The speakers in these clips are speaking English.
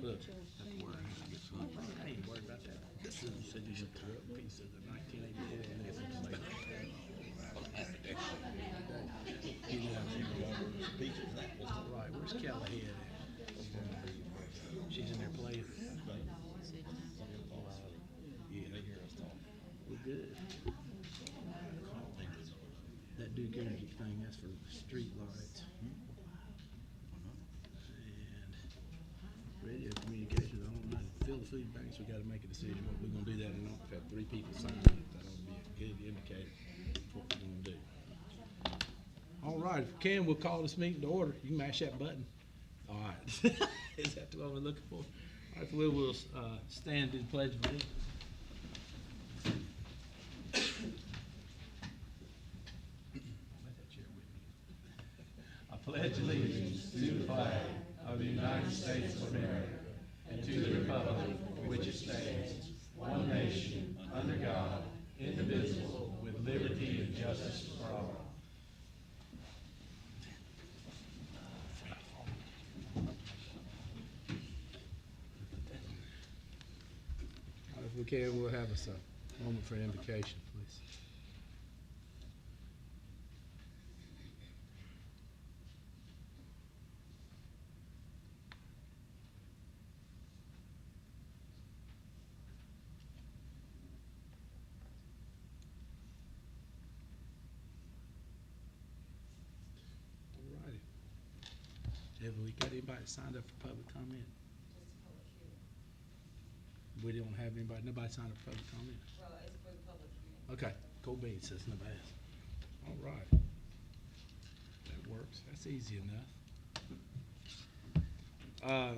Look, I ain't worried about that. This is, you said you should tear up a piece of the 1984 and this is like, you know, right, where's Kelly at? She's in there playing. Yeah, they hear us talk. We're good. That Duke Energy thing, that's for street lights. And radio communications, I don't know. Fill the food banks, we gotta make a decision what we're gonna do that or not. We've had 3 people sign it, that ought to be a good indicator of what we're gonna do. All right, if we can, we'll call this meeting to order. You can mash that button. All right. Is that what we're looking for? All right, if we'll stand to the pledge of allegiance. I pledge allegiance to the flag of the United States of America and to the republic for which it stands, one nation, under God, indivisible, with liberty and justice for all. If we can, we'll have us a moment for invocation, please. All righty. Have we got anybody signed up for public comment? We don't have anybody, nobody signed up for public comment? Well, it's for the public hearing. Okay, cool beans, says nobody else. All right. That works, that's easy enough.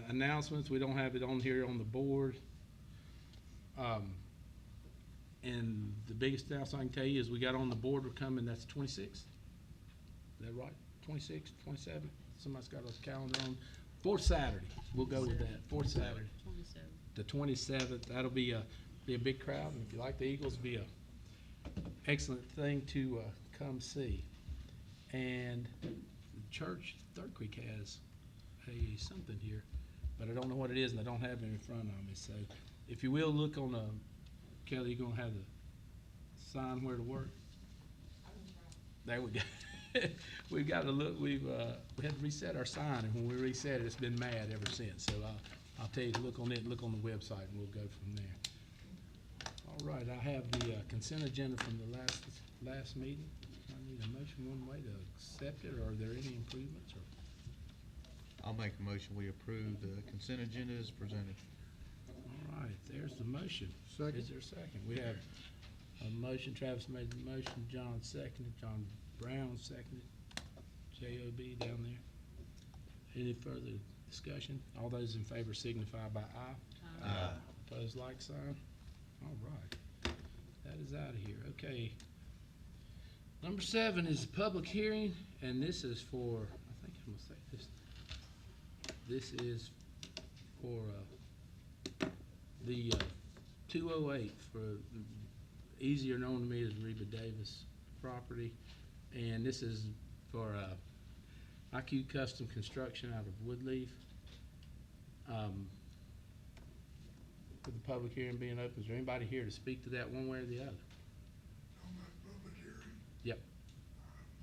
Announcements, we don't have it on here on the board. And the biggest announcement I can tell you is we got on the board, we're coming, that's 26th. Is that right? 26th, 27th? Somebody's got a calendar on. 4th Saturday, we'll go with that, 4th Saturday. 27. The 27th, that'll be a big crowd, and if you like the Eagles, be a excellent thing to come see. And the church, Third Creek has something here, but I don't know what it is, and I don't have it in front of me. So, if you will, look on Kelly, you're gonna have the sign where to work. There we go. We've got to look. We had to reset our sign, and when we reset it, it's been mad ever since. So I'll tell you to look on it, look on the website, and we'll go from there. All right, I have the consent agenda from the last meeting. I need a motion one way to accept it, or are there any improvements? Or I'll make a motion, we approve the consent agenda as presented. all right, there's the motion. Second. Is there a second? We have a motion. Travis made the motion. John seconded. John Brown seconded. J.O.B. down there. Any further discussion? All those in favor signify by aye. Aye. Opposed, like sign. All right. That is out of here. Okay. Number 7 is a public hearing, and this is for, I think I'm gonna say this. This is for the 208 for easier known to me as Reba Davis property, and this is for IQ Custom Construction out of Woodleaf. With the public hearing being open, is there anybody here to speak to that one way or the other? On that public hearing, Yep. I'm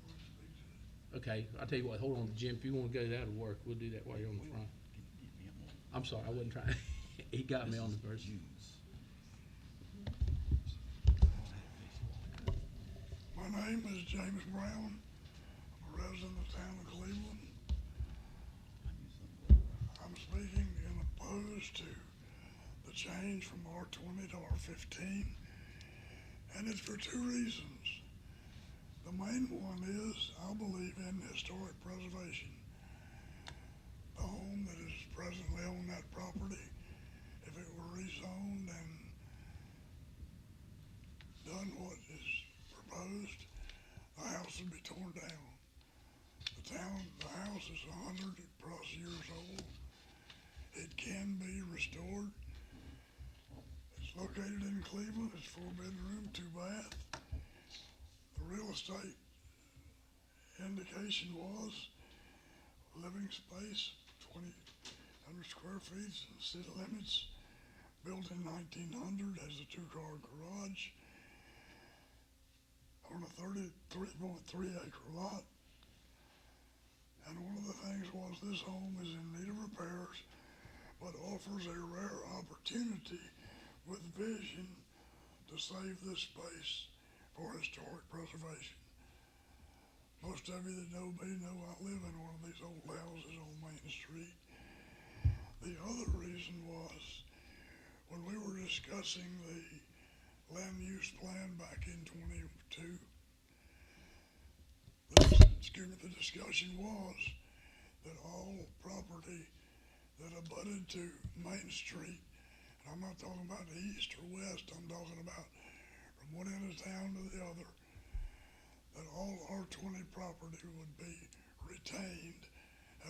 going to speak to it. Okay, I'll tell you what, hold on, Jim, if you wanna go, that'll work, we'll do that while you're on the front. I'm sorry, I wasn't trying, he got me on the first. My name is James Brown. I'm a resident of the town of Cleveland. I'm speaking in opposed to the change from R20 to R15, and it's for 2 reasons. The main one is I believe in historic preservation. The home that is presently on that property, if it were rezoned and done what is proposed, the house would be torn down. The house is 100+ years old. It can be restored. It's located in Cleveland. It's 4-bedroom, 2-bath. The real estate indication was living space, 2,000 square square feet in city limits, built in 1900, has a two-car garage on a 33.3 acre lot. And one of the things was this home is in need of repairs, but offers a rare opportunity with vision to save this space for historic preservation. Most of you that know me know I live in one of these old houses on Main Street. The other reason was when we were discussing the land use plan back in 22, the discussion was that all property that abutted to Main Street, and I'm not talking about the east or west, I'm talking about from one end of town to the other, that all R20 property would be retained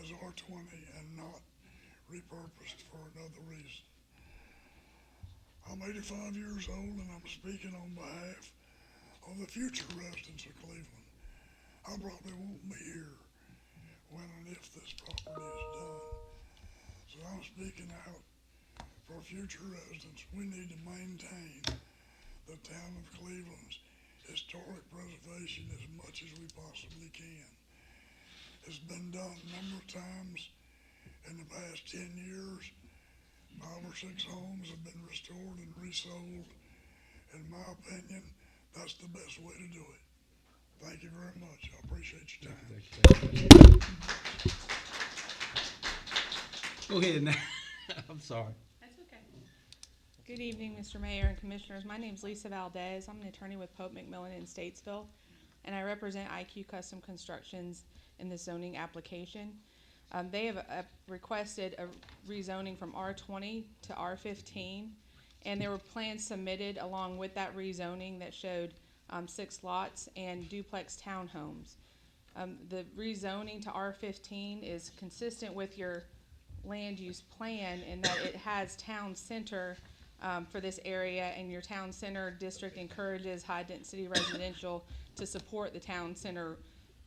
as R20 and not repurposed for another reason. I'm 85 years old and I'm speaking on behalf of the future residents of Cleveland. I probably won't be here when and if this property is done. So I'm speaking out for future residents. We need to maintain the town of Cleveland's historic preservation as much as we possibly can. It's been done a number of times in the past 10 years. 5 or 6 homes have been restored and resold. In my opinion, that's the best way to do it. Thank you very much. I appreciate your time. Go ahead now. I'm sorry. That's okay. Good evening, Mr. Mayor and Commissioners. My name is Lisa Valdez. I'm an attorney with Pope McMillan in Statesville, and I represent IQ Custom Constructions in this zoning application. They have requested a rezoning from R20 to R15, and there were plans submitted along with that rezoning that showed 6 lots and duplex townhomes. The rezoning to R15 is consistent with your land use plan in that it has town center for this area, and your town center district encourages high density residential to support the town center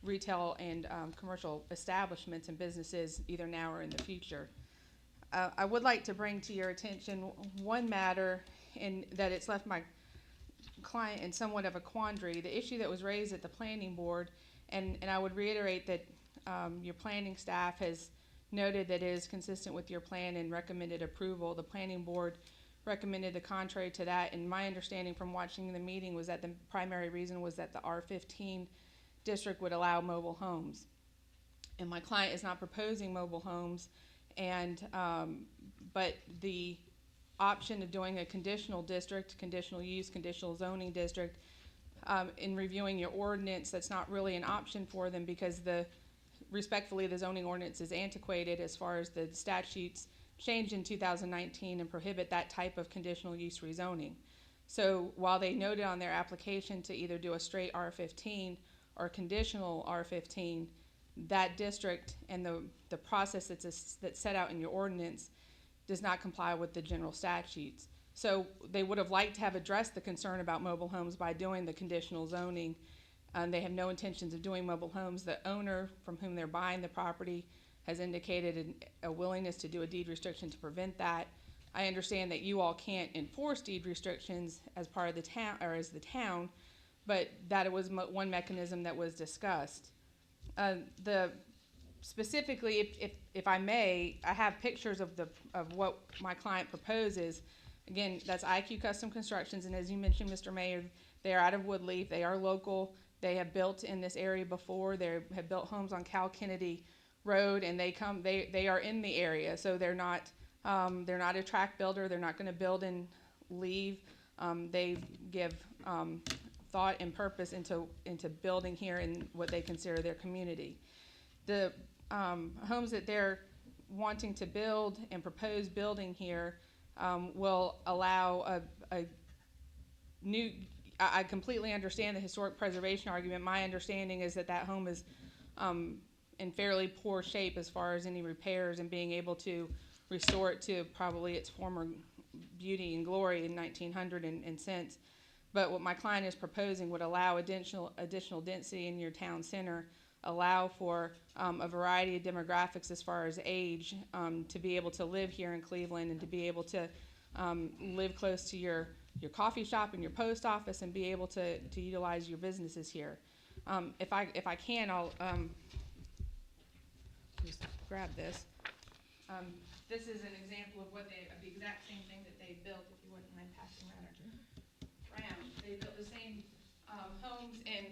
retail and commercial establishments and businesses either now or in the future. I would like to bring to your attention one matter in that it's left my client in somewhat of a quandary. The issue that was raised at the planning board, and I would reiterate that your planning staff has noted that it is consistent with your plan and recommended approval. The planning board recommended the contrary to that, and my understanding from watching the meeting was that the primary reason was that the R15 district would allow mobile homes. And my client is not proposing mobile homes, and but the option of doing a conditional district, conditional use, conditional zoning district, in reviewing your ordinance, that's not really an option for them because respectfully, the zoning ordinance is antiquated as far as the statutes changed in 2019 and prohibit that type of conditional use rezoning. So while they noted on their application to either do a straight R15 or conditional R15, that district and the process that's set out in your ordinance does not comply with the general statutes. So they would have liked to have addressed the concern about mobile homes by doing the conditional zoning. They have no intentions of doing mobile homes. The owner from whom they're buying the property has indicated a willingness to do a deed restriction to prevent that. I understand that you all can't enforce deed restrictions as part of the town or as the town, but that it was one mechanism that was discussed. Specifically, if I may, I have pictures of what my client proposes. Again, that's IQ Custom Constructions, and as you mentioned, Mr. Mayor, they are out of Woodleaf. They are local. They have built in this area before. They have built homes on Cal Kennedy Road, and they are in the area, so they're not a tract builder. They're not going to build and leave. They give thought and purpose into building here in what they consider their community. The homes that they're wanting to build and propose building here will allow a new. I completely understand the historic preservation argument. My understanding is that home is in fairly poor shape as far as any repairs and being able to restore it to probably its former beauty and glory in 1900 and since. But what my client is proposing would allow additional density in your town center, allow for a variety of demographics as far as age to be able to live here in Cleveland and to be able to live close to your coffee shop and your post office and be able to utilize your businesses here. If I can, I'll just grab this. This is an example of what of the exact same thing that they built, if you wouldn't mind passing that around. They built the same homes in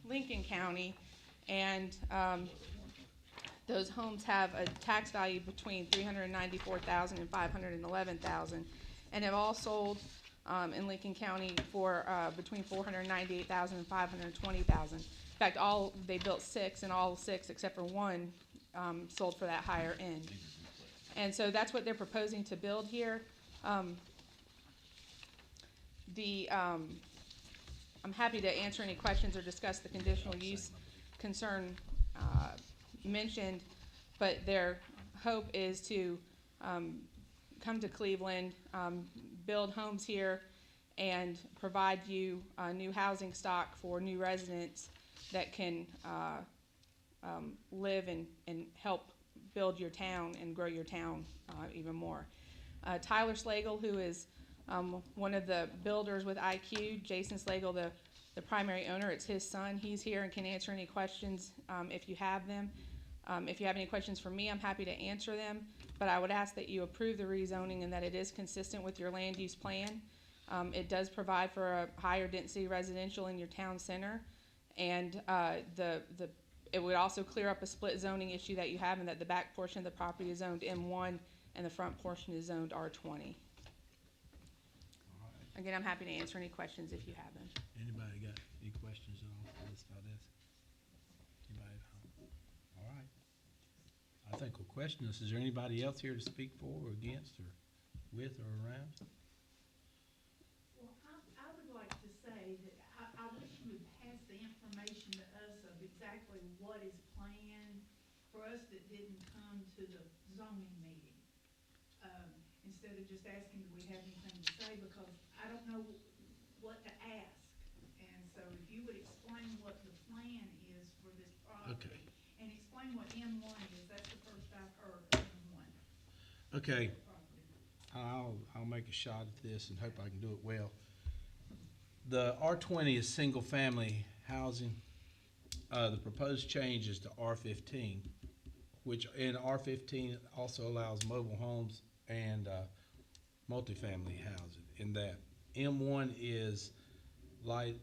Lincoln County, and those homes have a tax value between $394,000 and $511,000, and have all sold in Lincoln County for between $498,000 and $520,000. In fact, they built 6, and all 6 except for one sold for that higher end. And so that's what they're proposing to build here. I'm happy to answer any questions or discuss the conditional use concern mentioned, but their hope is to come to Cleveland, build homes here, and provide you new housing stock for new residents that can live and help build your town and grow your town even more. Tyler Slagle, who is one of the builders with IQ, Jason Slagle, the primary owner, it's his son. He's here and can answer any questions if you have them. If you have any questions for me, I'm happy to answer them, but I would ask that you approve the rezoning and that it is consistent with your land use plan. It does provide for a higher density residential in your town center, and it would also clear up a split zoning issue that you have, and that the back portion of the property is zoned M1 and the front portion is zoned R20. Again, I'm happy to answer any questions if you have them. Anybody got any questions at all for this about this? Anybody at home? All right. I think we'll question this. Is there anybody else here to speak for or against or with or around? Well, I would like to say that I wish you would pass the information to us of exactly what is planned for us that didn't come to the zoning meeting. Instead of just asking, do we have anything to say, because I don't know what to ask. And so if you would explain what the plan is for this property. Okay. And explain what M1 is, that's the first I've heard of M1. Okay, Property. I'll make a shot at this and hope I can do it well. The R20 is single-family housing. The proposed change is to R15, which in R15 also allows mobile homes and multifamily housing. In that M1 is light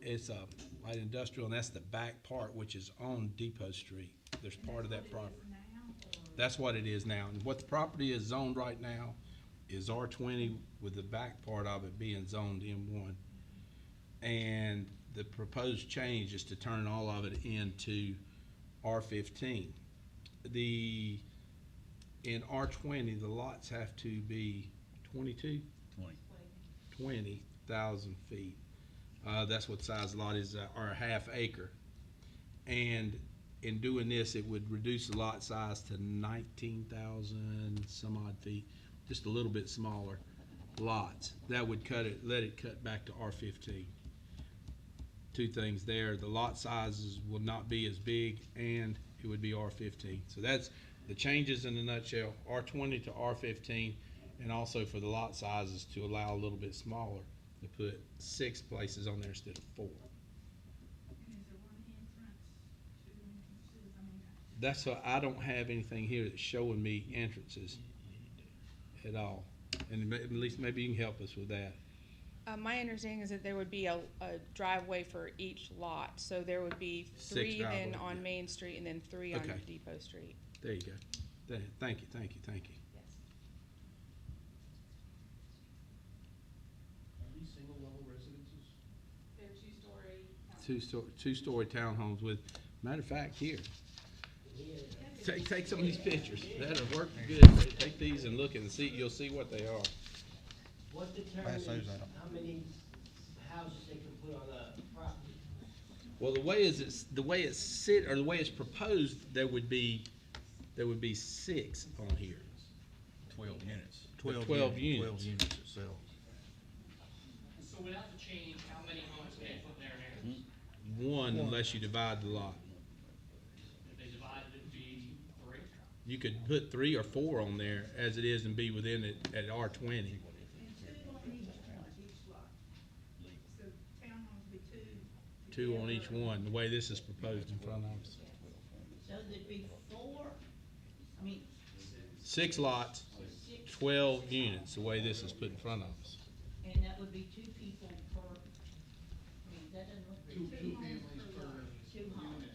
industrial, and that's the back part, which is on Depot Street. There's part of that property. That's what it is now. And what the property is zoned right now is R20, with the back part of it being zoned M1. And the proposed change is to turn all of it into R15. In R20, the lots have to be 20,000 feet. That's what size the lot is, or a half acre. And in doing this, it would reduce the lot size to 19,000 some odd feet, just a little bit smaller lots. That would let it cut back to R15. Two things there: the lot sizes will not be as big, and it would be R15. So that's the changes in a nutshell: R20 to R15, and also for the lot sizes to allow a little bit smaller, to put 6 places on there instead of 4. And is there one entrance, 2 entrances? I mean, That's why I don't have anything here that's showing me entrances at all. And at least maybe you can help us with that. My understanding is that there would be a driveway for each lot, so there would be 3 then driveways, on yeah. Main Street and then 3 on Okay. Depot Street. There you go. Thank you. Yes. Are these single-level residences? They're 2-story. Two-story townhomes with, matter of fact, here. Take some of these pictures. That'll work good. Take these and look and see, you'll see what they are. What Pass determines those out. how many houses they can put on a property? Well, the way it's proposed, there would be 6 on here. 12 units. 12 12 units. units itself. So without the change, how many homes can you put there now? 1 unless you divide the lot. You could put 3 or 4 on there as it is and be within it at R20. And two on each lot. So townhomes be two. 2 on each together. one, the way this is proposed in front of us. So there'd be four, I mean, 6 lots, 12 units, the way this is put in front of us. and that would be two people per, I mean, that doesn't look very. Two families per lot. Two homes.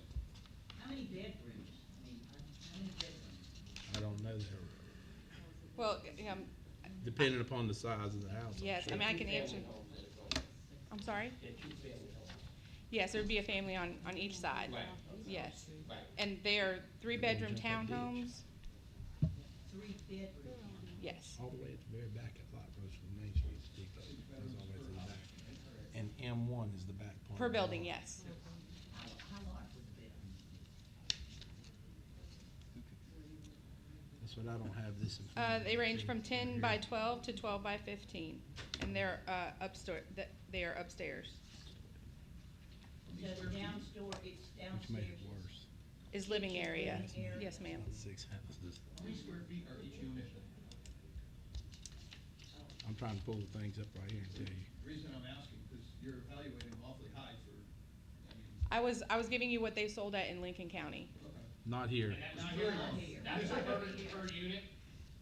How many bedrooms? I mean, how many bedrooms? I don't know that, Well, depending upon the size of the house. yes, I mean, I can answer. I'm sorry? Yes, there would be a family on each side. Right. Yes. Right. And they are 3-bedroom townhomes? 3 bedrooms. Yes. All the way at the very back, that lot goes from Main Street to Depot, goes all the way to the back. And M1 is the back point. Per building, yes. How large would the bedroom? That's what I don't have this in front of me. They range from 10 by 12 to 12 by 15, and they're they are upstairs. So the downstairs, it's Which downstairs. make it worse. Is living area. Living area. Yes, ma'am. 6 houses. 3 square feet are each unit. I'm trying to pull the things up right here and tell you. The reason I'm asking, because you're evaluating awfully high for, I mean, I was giving you what they sold at in Lincoln County. okay. Not here. And that was Not per, here. that's per unit,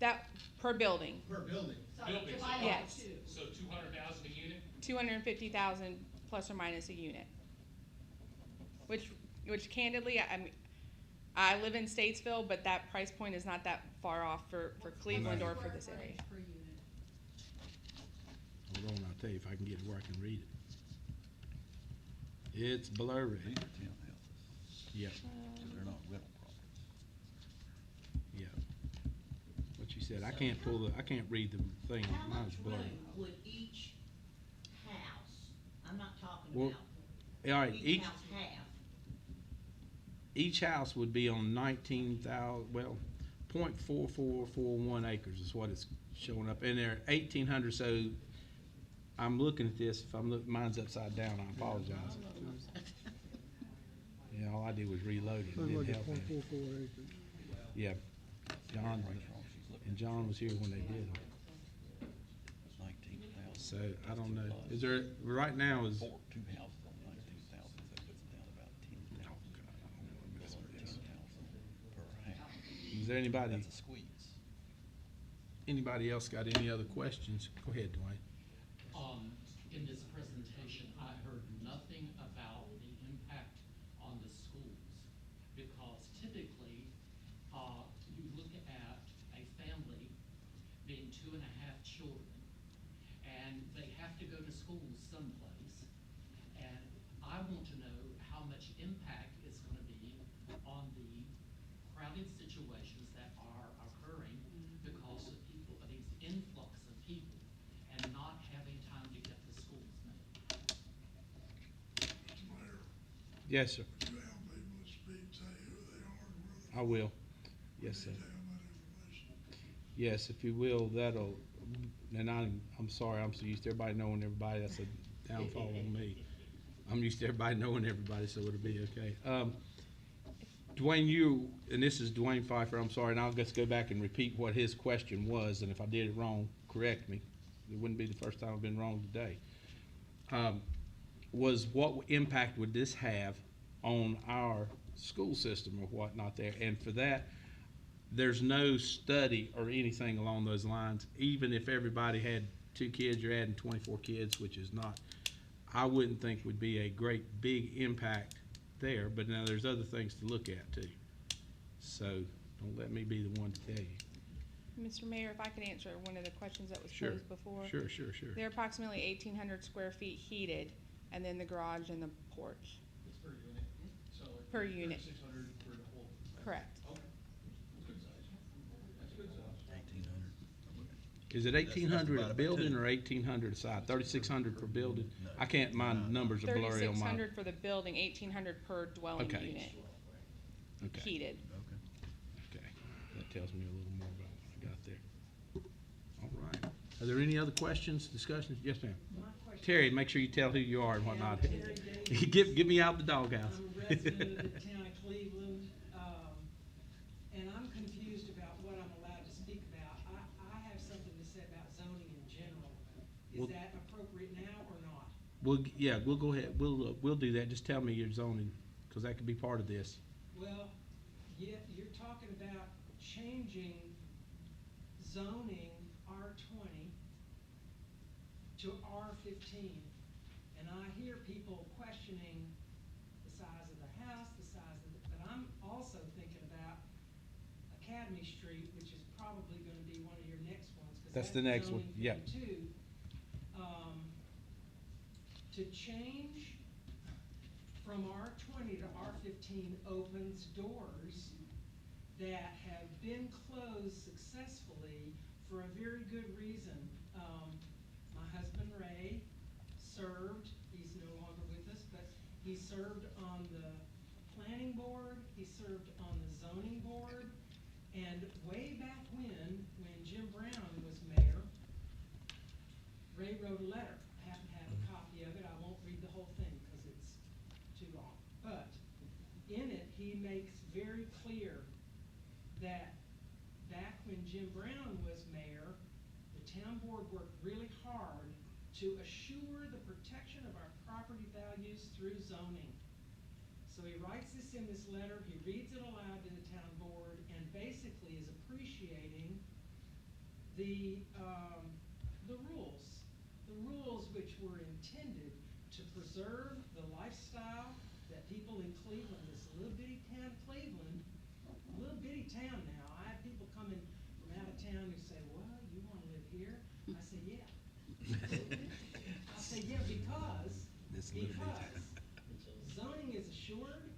That per building, Per building. So Building. divide by Yes. two. so 200,000 a unit? 250,000 plus or minus a unit. Which candidly, I live in Statesville, but that price point is not that far off for Cleveland or for this area. Per unit. Hold on, I'll tell you if I can get it where I can read it. It's blurry. These are townhouses, Yeah, so they're not rental properties. yeah. What you said, I can't read the thing, How mine's much blurry. room would each house, I'm not talking Well, about, All right, each house have? each house would be on 19,000, well, .4441 acres is what it's showing up, and they're 1,800, so I'm looking at this, if mine's upside down, I apologize. Yeah, all I did was reload it, it didn't help any. Yeah, John, and John was here when they did it, 19,000. so I don't know, is there, right now is, Two houses on 19,000, that puts it down about 10,000. That's 13,000 per house. is there anybody, That's a squeeze. anybody else got any other questions? Go ahead, Dwayne. In this presentation, I heard nothing about the impact on the schools. Because typically, you look at a family being 2.5 children, and they have to go to school someplace. And I want to know how much impact it's gonna be on the crowded situations that are occurring because of people, of these influx of people, and not having time to get the schools made. Mr. Mayor, Yes, sir, would you help me with speed, say who they are and where I will. Yes, sir. they have that information? Yes, if you will, that'll, and I'm sorry, I'm so used to everybody knowing everybody, that's a downfall on me. I'm used to everybody knowing everybody, so it'll be okay. Dwayne, and this is Dwayne Pfeiffer, I'm sorry, and I'll just go back and repeat what his question was, and if I did it wrong, correct me. It wouldn't be the first time I've been wrong today. Was what impact would this have on our school system or whatnot there? And for that, there's no study or anything along those lines. Even if everybody had 2 kids, you're adding 24 kids, which is not, I wouldn't think would be a great big impact there, but now there's other things to look at too. So don't let me be the one to tell you. Mr. Mayor, if I could answer one of the questions that was Sure, posed before. Sure. They're approximately 1,800 square feet heated, and then the garage and the porch. It's per unit, so. Per unit. 600 for the whole. Correct. Okay. That's good size. That's good size. 1,800. Is it That's 1,800 a divided by building two. or 1,800 a side? 3,600 per building? I can't, my numbers are blurry on my. 3,600 for the building, 1,800 per dwelling Okay. unit, Okay. heated. Okay, that tells me a little more about what I got there. All right. Are there any other questions, discussions? Yes, ma'am. My question, Terry, make sure you tell who you are and Yeah, whatnot. Terry Davis. Get me out the doghouse. I'm a resident of the town of Cleveland, and I'm confused Well- Is that appropriate now or not? Yeah, we'll go ahead, we'll do that, just tell me your zoning, cause that could be part of this. Well, yeah, you're talking about changing zoning R20 to R15. And I hear people questioning the size of the house, but I'm also thinking about Academy Street, which is probably gonna be one of your next ones, cause That's that's the next one, zoning yeah. too. To change from R20 to R15 opens doors that have been closed successfully for a very good reason. My husband Ray served, he's no longer with us, but he served on the planning board, he served on the zoning board, and way back when Jim Brown was mayor, Ray wrote a letter. I happen to have a copy of it. I won't read the whole thing because it's too long. But in it, he makes very clear that back when Jim Brown was mayor, the town board worked really hard to assure the protection of our property values through zoning. So he writes this in this letter, he reads it aloud to the town board, and basically is appreciating the rules which were intended to preserve the lifestyle that people in Cleveland, this little bitty town of Cleveland, little bitty town now. I have people coming from out of town who say, well, you wanna live here? I say, yeah. I say, yeah, because zoning is assured,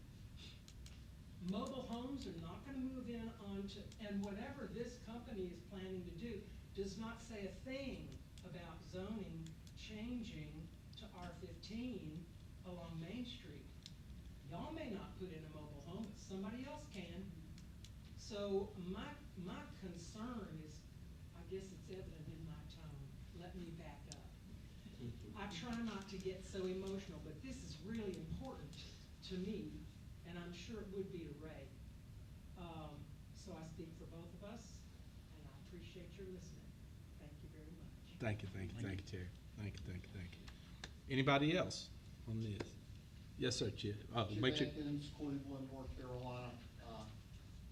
mobile homes are not gonna move in onto, and whatever this company is planning to do does not say a thing about zoning changing to R15 along Main Street. Y'all may not put in a mobile home, but somebody else can. So my concern is, I guess it's evident in my tone, let me back up. I try not to get so emotional, but this is really important to me, and I'm sure it would be to Ray. So I speak for both of us, and I appreciate your listening. Thank you very much. Thank you, Terry. Thank you. Anybody else on this? Yes, sir, Chip. Chip Make sure. Atkins, Cleveland, North Carolina.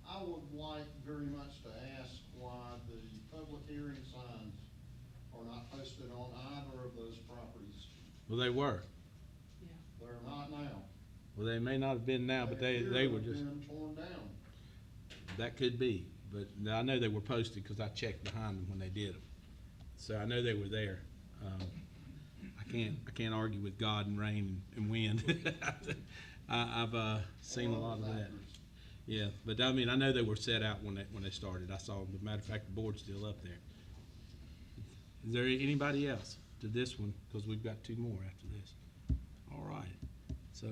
I would like very much to ask why the public hearing signs are not posted on either of those properties. Well, they were. Yeah. They're not now. Well, they may not have been now, but they appear to were have just, been torn down. that could be. But I know they were posted because I checked behind them when they did them. So I know they were there. I can't argue with God and rain and wind. I've seen a lot of that. Yeah, but I mean, I know they were set out when they started. I saw them. As a matter of fact, the board's still up there. Is there anybody else to this one? Because we've got two more after this. All right. So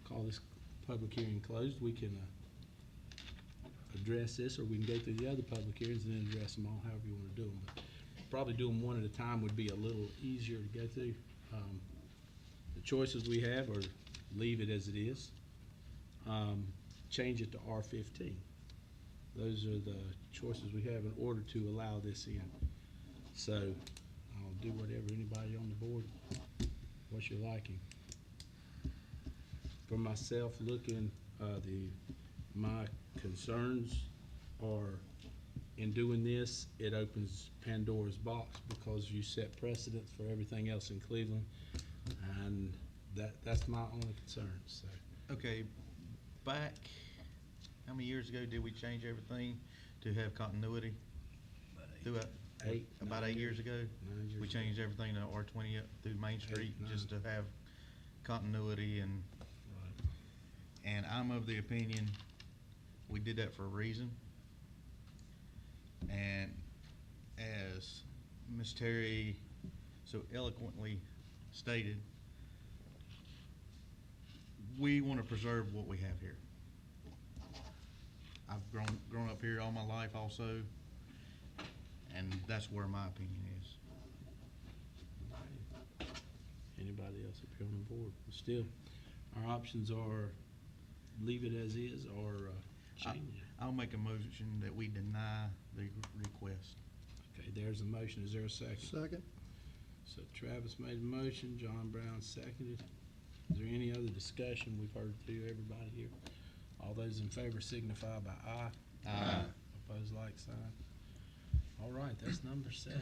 call this public hearing closed. We can address this, or we can go through the other public hearings and then address them all, however you want to do them. But probably do them one at a time would be a little easier to go through. The choices we have are leave it as it is, change it to R15. Those are the choices we have in order to allow this in. So I'll do whatever anybody on the board, what's your liking. For myself, looking, my concerns are in doing this, it opens Pandora's box because you set precedents for everything else in Cleveland. And that's my only concern, so. Okay, back, how many years ago did we change everything to have continuity? Throughout, about 8 years ago? 9 years We ago. changed everything to R20 up through Main Street, just to have continuity and, and I'm of the opinion, we did that for a reason. And as Ms. Terry so eloquently stated, we want to preserve what we have here. I've grown up here all my life also, and that's where my opinion is. Anybody else up here on the board? Still, our options are leave it as is or change it. I'll make a motion that we deny the request. Okay, there's a motion. Is there a second? Second. So Travis made a motion, John Brown seconded. Is there any other discussion? We've heard through everybody here. All those in favor signify by aye. Aye. Opposed, like sign. All right, that's number 7.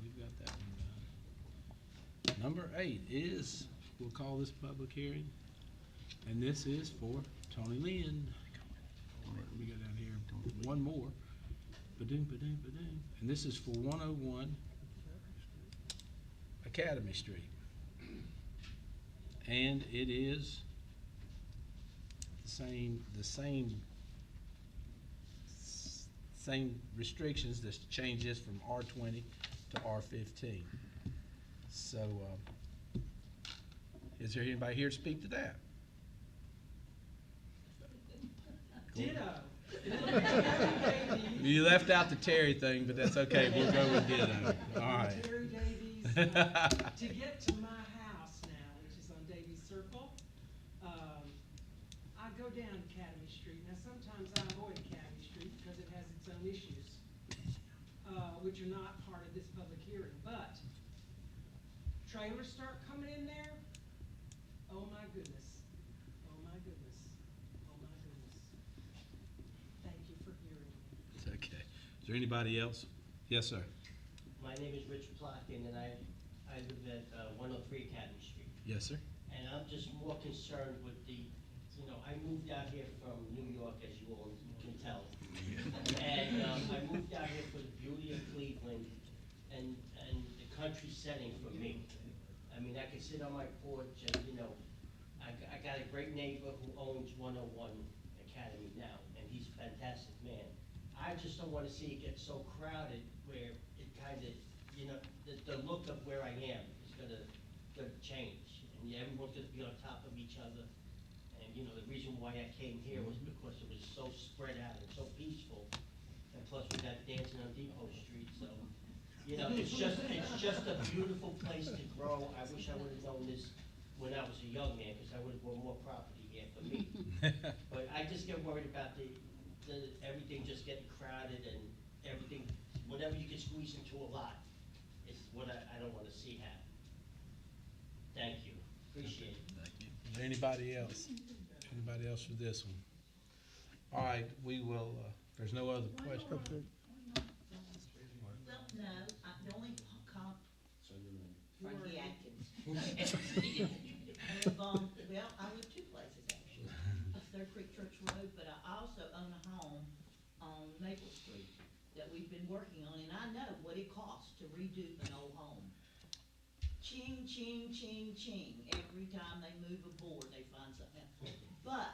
We've got that one done. Number 8 is, we'll call this public hearing, and this is for Tony Lynn. Let me go down here, one more. Ba-doom, ba-doom, ba-doom. And this is for 101 Academy Street. And it is the same restrictions, just change this from R20 to R15. So, is there anybody here to speak to that? Ditto. You left out the Terry thing, but that's okay, we'll go with ditto. All right. Terry Davies, to get to my house now, which is on Davies Circle, I go down Academy Street. Now, sometimes I avoid Academy Street because it has its own issues, which are not part of this public hearing, but trailers start coming in there, oh my goodness, oh my goodness, oh my goodness. Thank you for hearing me. It's okay. Is there anybody else? Yes, sir. My name is Richard Plotkin, and I live at 103 Academy Street. Yes, sir. And I'm just more concerned with I moved out here from New York, as you all can tell. And I moved out here for the beauty of Cleveland and the country setting for me. I mean, I can sit on my porch and, I got a great neighbor who owns 101 Academy now, and he's a fantastic man. I just don't want to see it get so crowded where it kind of, the look of where I am is gonna change. And everyone's gonna be on top of each other. And, the reason why I came here was because it was so spread out and so peaceful. And plus we got dancing on Depot Street, so, it's just a beautiful place to grow. I wish I would've known this when I was a young man, because I would've bought more property here for me. But I just get worried about everything just getting crowded and everything, whatever you can squeeze into a lot is what I don't wanna see happen. Thank you, appreciate it. Is there anybody else? Anybody else for this one? All right, we will, there's no other question. Well, no, the only Frankie Atkins. Well, I live 2 places actually. Third Creek Church Road, but I also own a home on Maple Street that we've been working on, and I know what it costs to redo an old home. Ching, ching, ching, ching. Every time they move a board, they find something else. But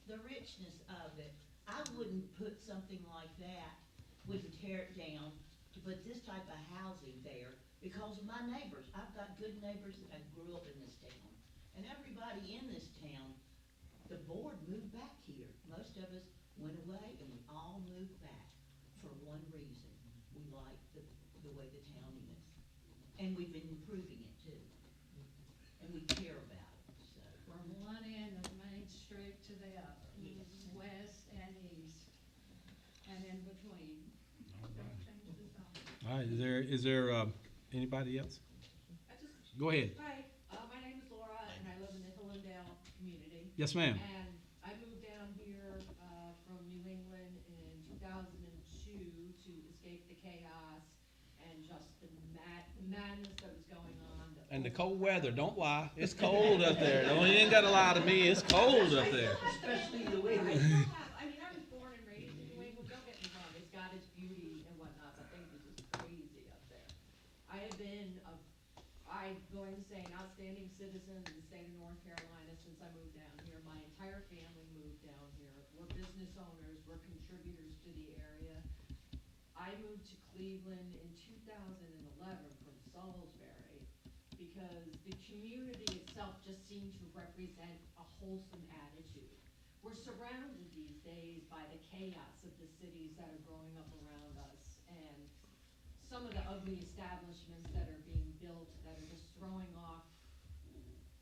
the richness of it, I wouldn't put something like that, wouldn't tear it down to put this type of housing there because of my neighbors. I've got good neighbors that I grew up in this town. And everybody in this town, the board moved back here. Most of us went away and we all moved back for one reason. We like the way the town is. And we've been improving it too. And we care about it, so. From one end of Main Street to the other, west and east, and in between. Don't change the zone. All right, is there anybody else? Go ahead. Hi, my name is Laura, and I live in the Hillendale community. Yes, ma'am. And I moved down here from New England in 2002 to escape the chaos and just the madness that was going on. And the cold weather, don't lie. It's cold up there. No, you ain't gotta lie to me. It's cold up there. Especially the I way still have, I was born and raised in New England, don't get me wrong, it's got its beauty and whatnot, but things are just crazy up there. I have been, I'm going to say, an outstanding citizen in the state of North Carolina since I moved down here. My entire family moved down here. We're business owners, we're contributors to the area. I moved to Cleveland in 2011 from Salisbury because the community itself just seemed to represent a wholesome attitude. We're surrounded these days by the chaos of the cities that are growing up around us and some of the ugly establishments that are being built that are just throwing off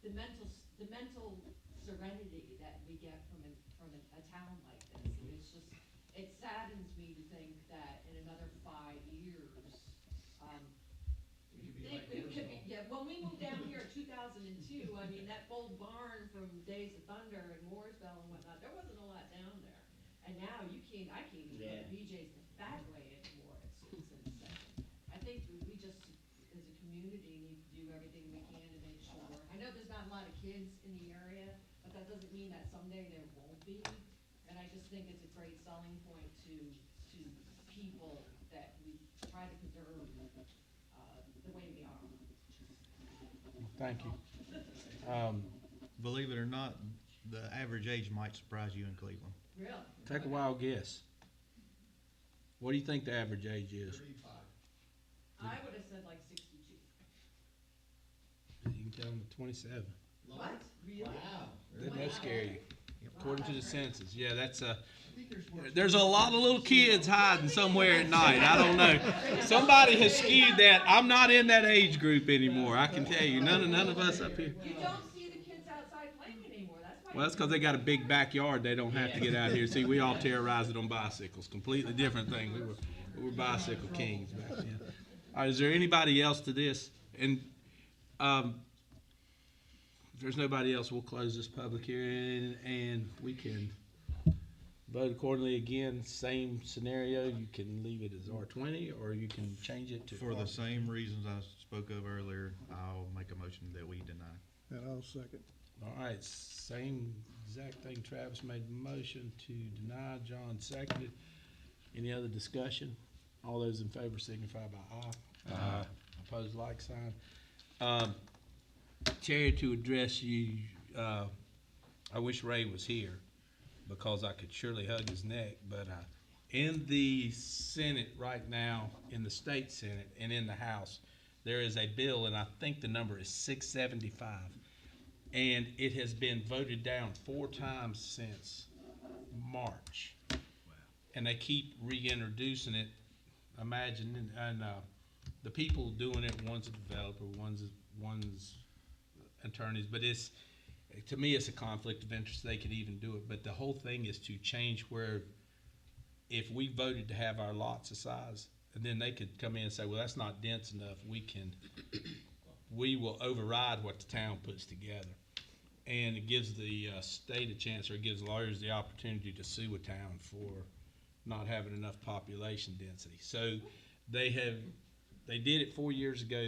the mental serenity that we get from a town like this. And it's just, it saddens me to think that in another 5 years, We could be like when we moved down here in 2002, I mean, that old barn from Days of Thunder and Mooresville and whatnot, there wasn't a lot down there. And now I can't even go to Yeah. BJ's that way anymore, it's insane. I think we just, as a community, need to do everything we can to make sure. I know there's not a lot of kids in the area, but that doesn't mean that someday there won't be. And I just think it's a great selling point to people that we try to preserve, the way we are. Thank you. Believe it or not, the average age might surprise you in Cleveland. Really? Take a wild guess. What do you think the average age is? 35. I would have said like 62. You can tell them 27. What? Really? Wow. Doesn't that scare you? According to the census. Yeah, that's I think there's there's a lot of little kids hiding somewhere at night. I don't know. Somebody has skewed that. I'm not in that age group anymore. I can tell you. None of us up here. You don't see the kids outside playing anymore, that's why. Well, that's because they got a big backyard. They don't have to get out here. See, we all terrorized it on bicycles. Completely different thing. We were bicycle kings back then. All right, is there anybody else to this? And if there's nobody else, we'll close this public hearing and we can vote accordingly. Again, same scenario. You can leave it as R20 or you can change it to For the R- same reasons I spoke of earlier, I'll make a motion that we deny. And I'll second. All right, same exact thing. Travis made the motion to deny. John seconded. Any other discussion? All those in favor signify by aye. Aye. Opposed, like sign. Terry, to address you, I wish Ray was here because I could surely hug his neck, but in the Senate right now, in the state Senate and in the House, there is a bill, and I think the number is 675, and it has been voted down 4 times since March. And they keep reintroducing it, imagine, and the people doing it, one's a developer, one's attorneys, but to me, it's a conflict of interest. They could even do it, but the whole thing is to change where if we voted to have our lots of size, and then they could come in and say, well, that's not dense enough. We will override what the town puts together. And it gives the state a chance, or it gives lawyers the opportunity to sue a town for not having enough population density. So they did it 4 years ago.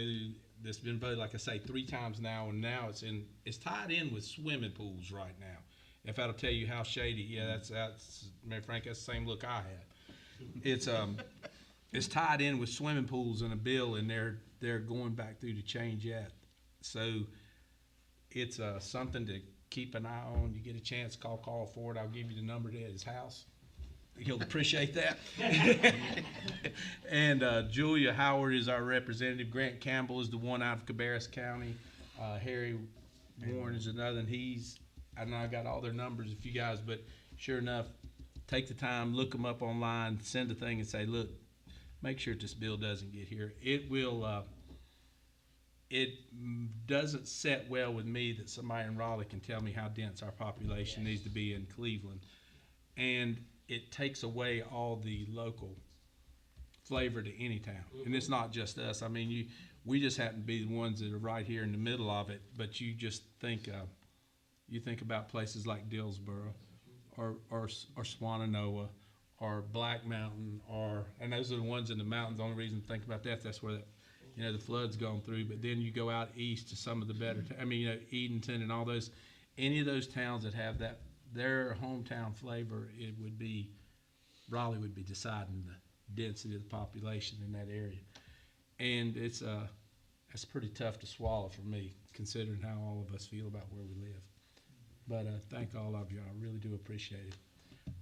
That's been voted, like I say, 3 times now, and now it's tied in with swimming pools right now. If that'll tell you how shady, yeah, that's Mayor Frank, that's the same look I had. It's tied in with swimming pools in a bill, and they're going back through to change that. So it's something to keep an eye on. You get a chance, call Carl Ford. I'll give you the number to his house. He'll appreciate that. And Julia Howard is our representative. Grant Campbell is the one out of Cabarrus County. Harry Warren is another, and I know I got all their numbers if you guys, but sure enough, take the time, look them up online, send a thing and say, look, make sure this bill doesn't get here. It will, it doesn't set well with me that somebody in Raleigh can tell me how dense our population needs to be in Cleveland. And it takes away all the local flavor to any town. And it's not just us. I mean, we just happen to be the ones that are right here in the middle of it, but you just think, you think about places like Dillsboro or Swannanoa or Black Mountain, and those are the ones in the mountains. The only reason to think about that's where the flood's gone through. But then you go out east to some of the better, Edenton and all those, any of those towns that have that, their hometown flavor, Raleigh would be deciding the density of the population in that area. And it's pretty tough to swallow for me, considering how all of us feel about where we live. But thank all of you. I really do appreciate it.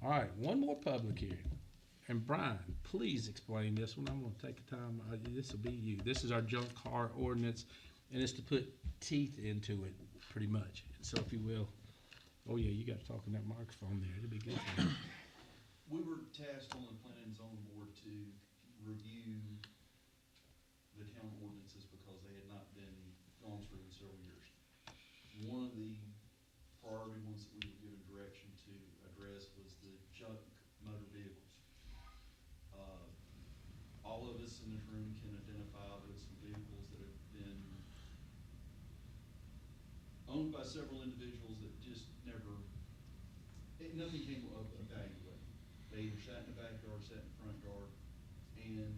All right, one more public hearing. And Brian, please explain this one. I'm going to take the time. This will be you. This is our junk car ordinance, and it's to put teeth into it, pretty much. So if you will. Oh, yeah, you got to talk in that microphone there. It'll be good for you. We were tasked on the planning and zoning board to review the town ordinances because they had not been gone through in several years. One of the priority ones that we were given direction to address was the junk motor vehicles. All of us in this room can identify with some vehicles that have been owned by several individuals that just never, nothing came of value with it. They either sat in the backyard, sat in the front yard, and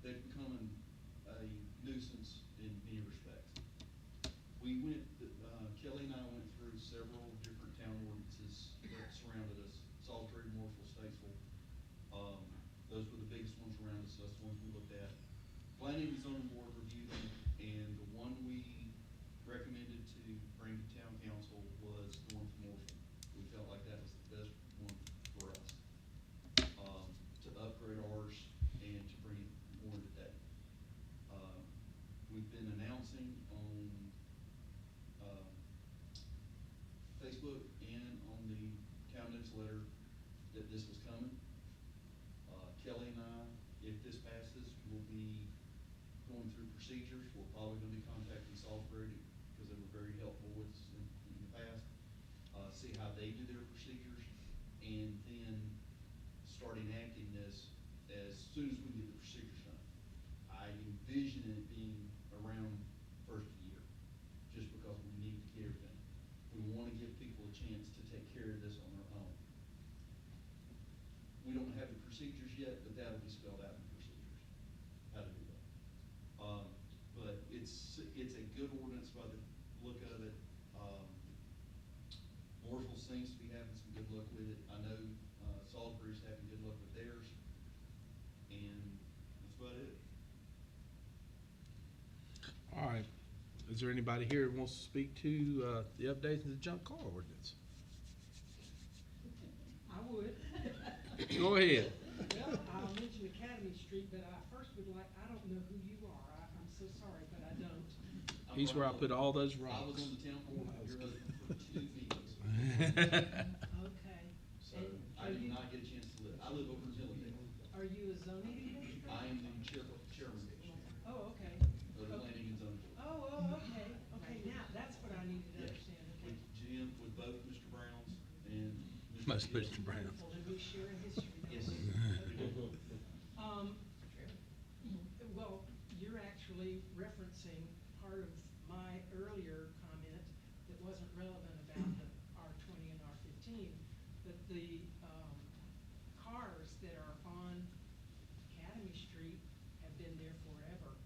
they've become a nuisance in many respects. We went, Kelly and I went through several different town ordinances that surrounded us, Salisbury, Mooresville, Statesville. Those were the biggest ones around us, that's the ones we looked at. Planning and zoning board reviewed them, and the one we recommended to bring to town council was the one from Mooresville. We felt like that was the best one for us, to upgrade ours and to bring it more into date. We've been announcing on, Facebook and on the town newsletter that this was coming. Kelly and I, if this passes, will be going through procedures. We're probably gonna be contacting Salisbury because they were very helpful with us in the past. See how they do their procedures, and then starting acting this as soon as we get the procedures done. I envision it being around first of the year, just because we need to get everything. We wanna give people a chance to take care of this on their own. We don't have the procedures yet, but that'll be spelled out in the procedures, how to do that. But it's a good ordinance by the look of it. Mooresville seems to be having some good luck with it. I know, Salisbury's having good luck with theirs, and that's about it. All right. Is there anybody here who wants to speak to the updates in the junk car ordinance? I would. Go ahead. Well, I'll mention Academy Street, but I first would like, I don't know who you are. I'm so sorry, but I don't. He's where I put all those I was rocks. on the town board here for 2 meetings. Okay. So And I are did you- not get a chance to live. I live over in Hillendale. Are you a zoning administrator? I am the chairman Oh, okay. of the planning and zoning board. Oh, okay. Okay, now, that's what I needed to Yes, understand, okay. with Jim, with both Mr. Browns and Most Mr. Mr. Brown. Wonderful, and we share a history. don't Yes. we? Okay. Well, you're actually referencing part of my earlier comment that wasn't relevant about the R20 and R15, but the, cars that are on Academy Street have been there forever.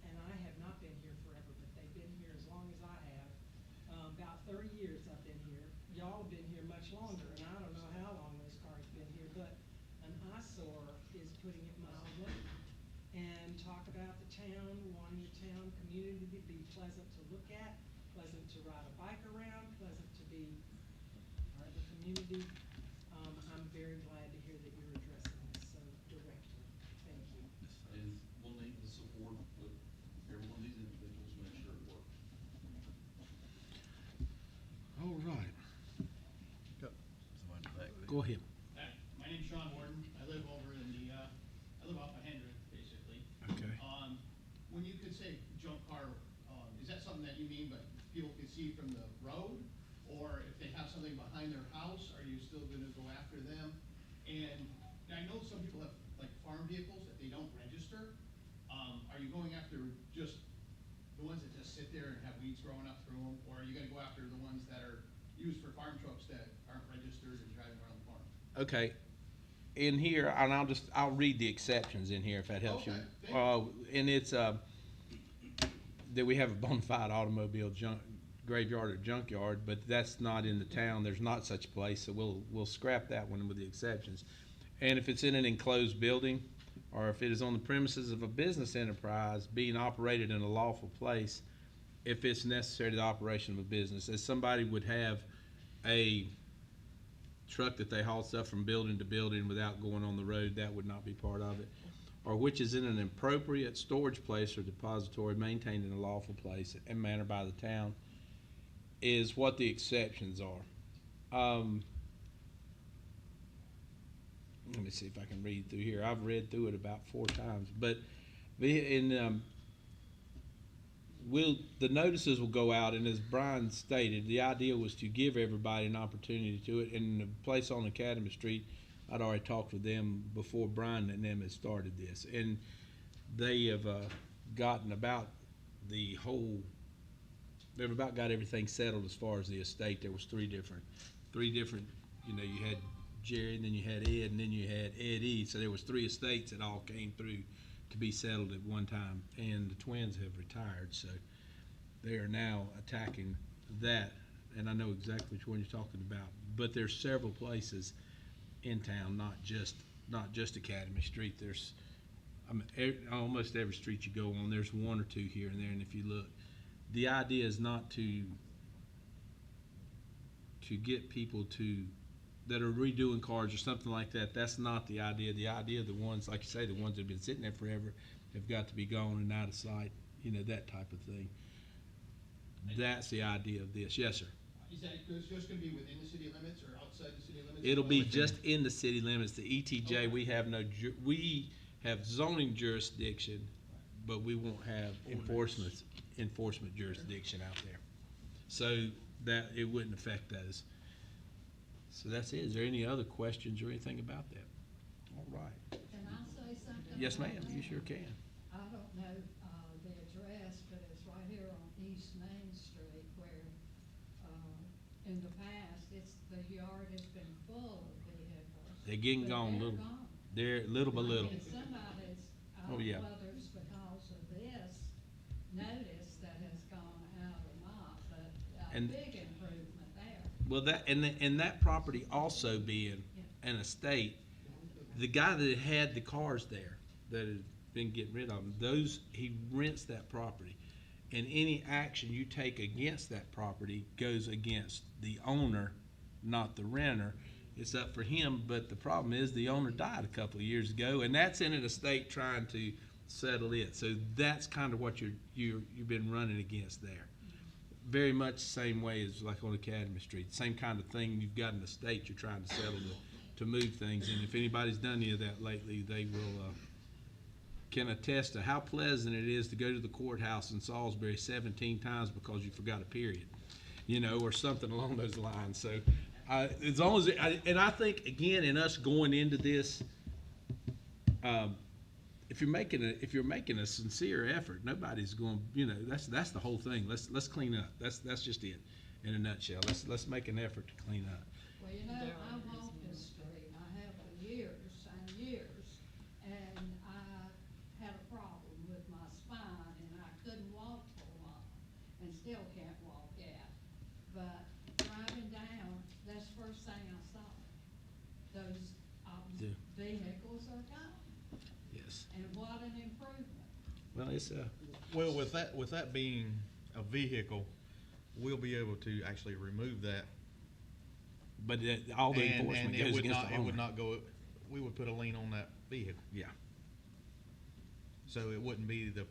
And I have not been here forever, but they've been here as long as I have. About 30 years I've been here. Y'all have been here much longer, and I don't know how long those cars have been here, but an eyesore is putting it mildly. And talk about the town, wanting the town community to be pleasant to look at, pleasant to ride a bike around, pleasant to be part of the community. I'm very glad to hear that you're addressing this so directly. Thank you. And we'll need the support of every one of these individuals to make sure it works. All right. Somebody in the back. Go ahead. Hi, my name's Sean Warden. I live over in the, I live off of Hendrick, basically. Okay. When you could say junk car, is that something that you mean, but people can see from the road? Or if they have something behind their house, are you still gonna go after them? And I know some people have like farm vehicles that they don't register. Are you going after just the ones that just sit there and have weeds growing up through them? Or are you gonna go after the ones that are used for farm trucks that aren't registered and driving around the farm? Okay. In here, and I'll read the exceptions in here if that helps you. Okay, thank And it's, that we have a bona fide automobile graveyard or junkyard, but that's not in the town. There's not such a place, so we'll scrap that one with the exceptions. And if it's in an enclosed building, or if it is on the premises of a business enterprise being operated in a lawful place, if it's necessary to the operation of a business, as somebody would have a truck that they haul stuff from building to building without going on the road, that would not be part of it. Or which is in an appropriate storage place or depository maintained in a lawful place and manner by the town, is what the exceptions are. Let me see if I can read through here. I've read through it about 4 times, but the notices will go out, and as Brian stated, the idea was to give everybody an opportunity to it. And the place on Academy Street, I'd already talked with them before Brian and them had started this, and they have gotten about the whole they've about got everything settled as far as the estate. There was three different, you know, you had Jerry, and then you had Ed, and then you had Eddie. So there was three estates that all came through to be settled at one time, and the twins have retired, so they are now attacking that, and I know exactly which one you're talking about. But there's several places in town, not just Academy Street. There's, I mean, almost every street you go on, there's one or two here and there, and if you look, the idea is not to get people that are redoing cars or something like that. That's not the idea. The idea of the ones, like you say, the ones that have been sitting there forever have got to be gone and out of sight, you know, that type of thing. That's the idea of this. Yes, sir. Is that just gonna be within the city limits or outside the city limits? It'll be just in the city limits. The ETJ, we have we have zoning jurisdiction, but we won't have enforcement jurisdiction out there. So that it wouldn't affect those. So that's it. Is there any other questions or anything about that? All right. Can I say something? Yes, about ma'am. that? You sure can. I don't know, the address, but it's right here on East Main Street where, in the past, the yard has been full of vehicles. They're getting but gone they're little. gone. They're little by little. I mean, somebody's, I Oh, don't yeah. know whether it's because of this notice that has gone out or not, but a And- big improvement there. Well, and that property also being an estate, the guy that had the cars there, that had been getting rid of them, he rents that property. And any action you take against that property goes against the owner, not the renter. It's up for him, but the problem is the owner died a couple of years ago, and that's in an estate trying to settle it. So that's kind of what you've been running against there. Very much the same way as like on Academy Street, same kind of thing. You've got an estate you're trying to settle to move things, and if anybody's done any of that lately, they will can attest to how pleasant it is to go to the courthouse in Salisbury 17 times because you forgot a period, you know, or something along those lines. So as long as and I think again in us going into this, if you're making a sincere effort, nobody's going. You know, that's the whole thing. Let's clean up. That's just it in a nutshell. Let's make an effort to clean up. Well, you know, I walk this street, I have for years and years, and I had a problem with my spine, and I couldn't walk for a while, and still can't walk yet. But driving down, that's the first thing I saw. Those Yeah. vehicles are gone, Yes. and what an improvement. Well, it's Well, with that being a vehicle, we'll be able to actually remove that. but all the And enforcement it goes would against not, the it would owner. not go, we would put a lien on that vehicle. Yeah. So it wouldn't be the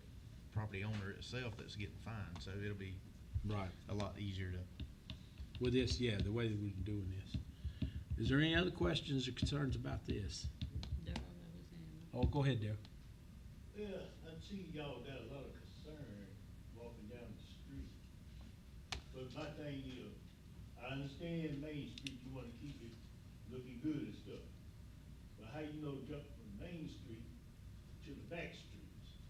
property owner itself that's getting fined, so it'll be Right. a lot easier to. With this, yeah, the way that we've been doing this. Is there any other questions or concerns about this? Oh, go ahead, Darryl. Yeah, I see y'all got a lot of concern walking down the street. But my thing is, I understand Main Street, you wanna keep it looking good and stuff. But how you know jump from Main Street to the back streets?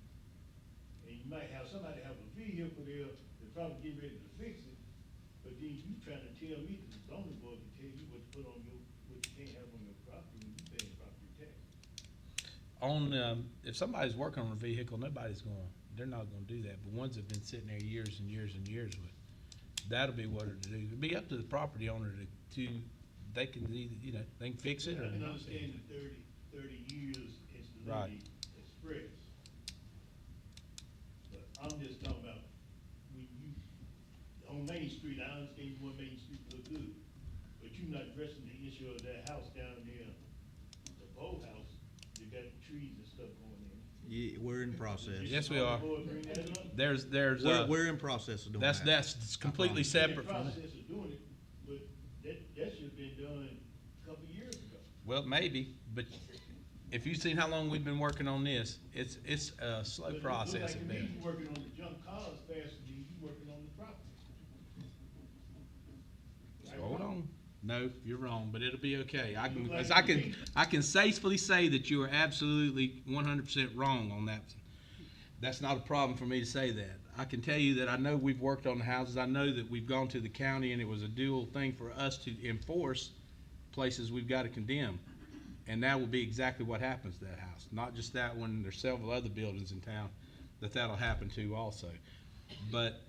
And you might have somebody have a vehicle there, they probably get ready to fix it, but then you trying to tell me that the zoning board can tell you what to put on what you can't have on your property when you paying property tax. If somebody's working on a vehicle, they're not gonna do that, but ones that have been sitting there years and years and years with, that'll be what it'll do. It'll be up to the property owner they can either, you know, they can fix it or I can not. understand the 30 years is the Right. Liberty Express. But I'm just talking about, when you, on Main Street, I understand you want Main Street to look good, but you're not addressing the issue of that house down there, the boathouse, you got trees and stuff going in. Yeah, we're in process. Yes, we are. Board bring that up? There's, We're in process of doing that. that's completely You're in separate from that. process of doing it, but that should've been done a couple of years ago. Well, maybe, but if you've seen how long we've been working on this, it's a slow But it look process like of to me doing you working on the junk cars faster than you working on the property. it. Hold on. No, you're wrong, but it'll be okay. Look like I to me. can safely say that you are absolutely 100% wrong on that. that's not a problem for me to say that. I can tell you that I know we've worked on the houses. I know that we've gone to the county, and it was a dual thing for us to enforce places we've got to condemn. And that will be exactly what happens to that house. Not just that one, there's several other buildings in town that'll happen to also. But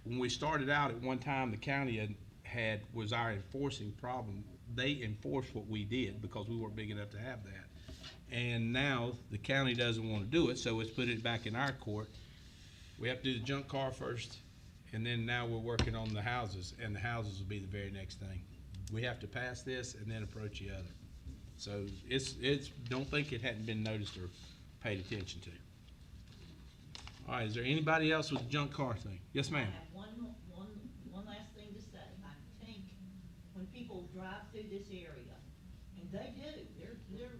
when we started out at one time, the county was our enforcing problem. They enforced what we did because we weren't big enough to have that. And now the county doesn't want to do it, so it's put it back in our court. We have to do the junk car first, and then now we're working on the houses, and the houses will be the very next thing. We have to pass this and then approach the other. So it's don't think it hadn't been noticed or paid attention to. All right, is there anybody else with the junk car thing? Yes, ma'am. I have one last thing to say. I think when people drive through this area, and they do,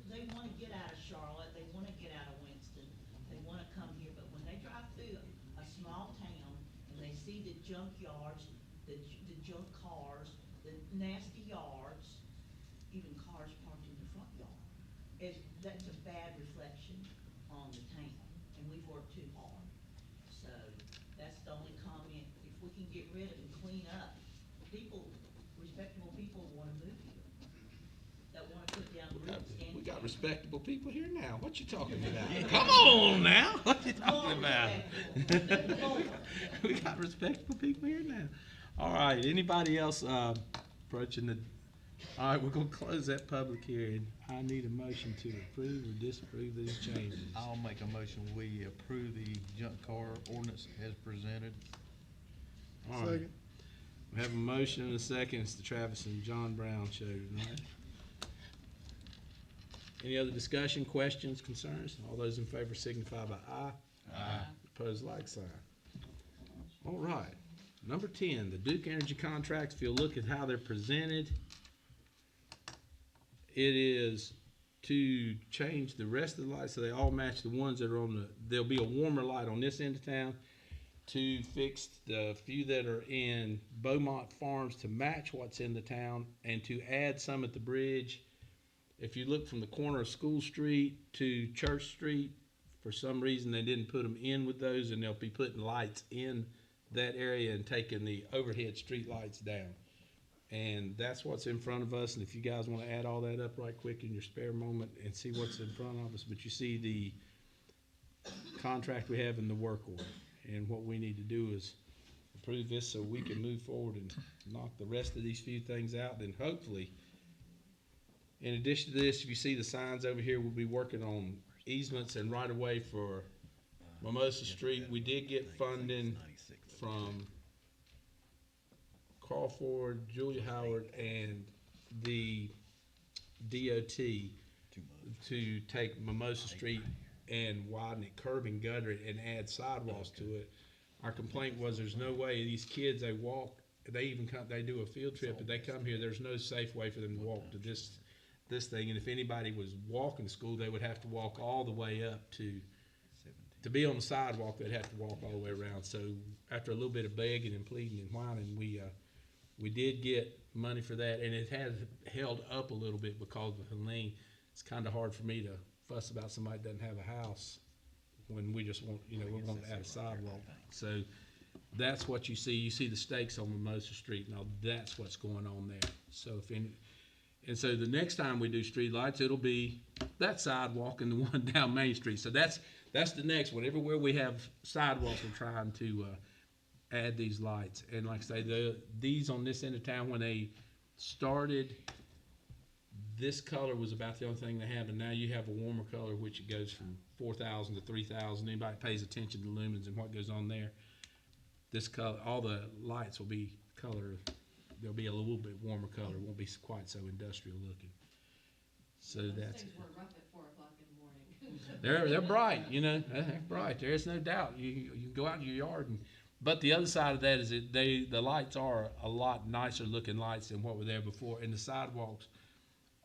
they wanna get out of Charlotte, they wanna get out of Winston, they wanna come here, but when they drive through a small town and they see the junk yards, the junk cars, the nasty yards, even cars parked in the front yard, that's a bad reflection on the town, and we've worked too hard. So, that's the only comment. If we can get rid of and clean up, respectable people wanna move here, that wanna put down roots and. We got respectable people here now. What you talking about? Come on now. What you talking about? We got respectable people here now. All right, anybody else approaching the, all right, we're gonna close that public hearing. I need a motion to approve or disapprove these changes. I'll make a motion, we approve the junk car ordinance as presented. All right. Second. We have a motion and a second. It's the Travis and John Brown show tonight. Any other discussion, questions, concerns? All those in favor signify by aye. Aye. Opposed, like sign. All right. Number 10, the Duke Energy contracts. If you'll look at how they're presented, it is to change the rest of the lights so they all match the ones that are on the, there'll be a warmer light on this end of town to fix the few that are in Beaumont Farms to match what's in the town, and to add some at the bridge. If you look from the corner of School Street to Church Street, for some reason they didn't put them in with those, and they'll be putting lights in that area and taking the overhead street lights down. And that's what's in front of us, and if you guys want to add all that up right quick in your spare moment and see what's in front of us, but you see the contract we have in the work order. And what we need to do is approve this so we can move forward and knock the rest of these few things out. Then hopefully, in addition to this, if you see the signs over here, we'll be working on easements and right of way for Mimosa Street. We did get funding from Crawford, Julia Howard, and the DOT to take Mimosa Street and widen it, curb and gutter it, and add sidewalks to it. Our complaint was there's no way these kids, they walk, they even come, they do a field trip, and they come here, there's no safe way for them to walk to this thing. And if anybody was walking to school, they would have to walk all the way up to be on the sidewalk, they'd have to walk all the way around. So after a little bit of begging and pleading and whining, we did get money for that, and it has held up a little bit because of Helene. It's kind of hard for me to fuss about somebody that doesn't have a house when we just want, we want to add a sidewalk. So that's what you see. You see the stakes on Mimosa Street. Now that's what's going on there. So and so the next time we do street lights, it'll be that sidewalk and the one down Main Street. So that's the next one. Everywhere we have sidewalks, we're trying to add these lights. And like I say, these on this end of town, when they started, this color was about the only thing they have, and now you have a warmer color, which it goes from 4,000 to 3,000. Anybody pays attention to lumens and what goes on there, this color, all the lights will be color. They'll be a little bit warmer color. It won't be quite so industrial looking. So that's Things were rough at 4 o'clock in the morning. they're bright, they're bright. There is no doubt. You can go out in your yard, but the other side of that is that the lights are a lot nicer looking lights than what were there before, and the sidewalks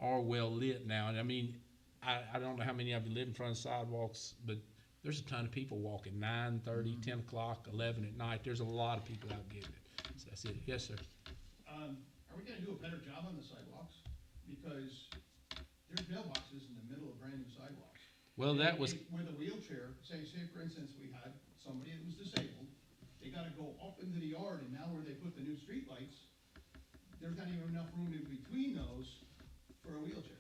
are well lit now. And I mean, I don't know how many of you live in front of sidewalks, but there's a ton of people walking 9:30, 10 o'clock, 11 at night. There's a lot of people out getting it. So that's it. Yes, sir. Are we gonna do a better job on the sidewalks? Because there's mailboxes in the middle of brand new sidewalks. Well, that was, With a wheelchair, say for instance, we had somebody that was disabled, they gotta go up into the yard, and now where they put the new streetlights, there's not even enough room in between those for a wheelchair.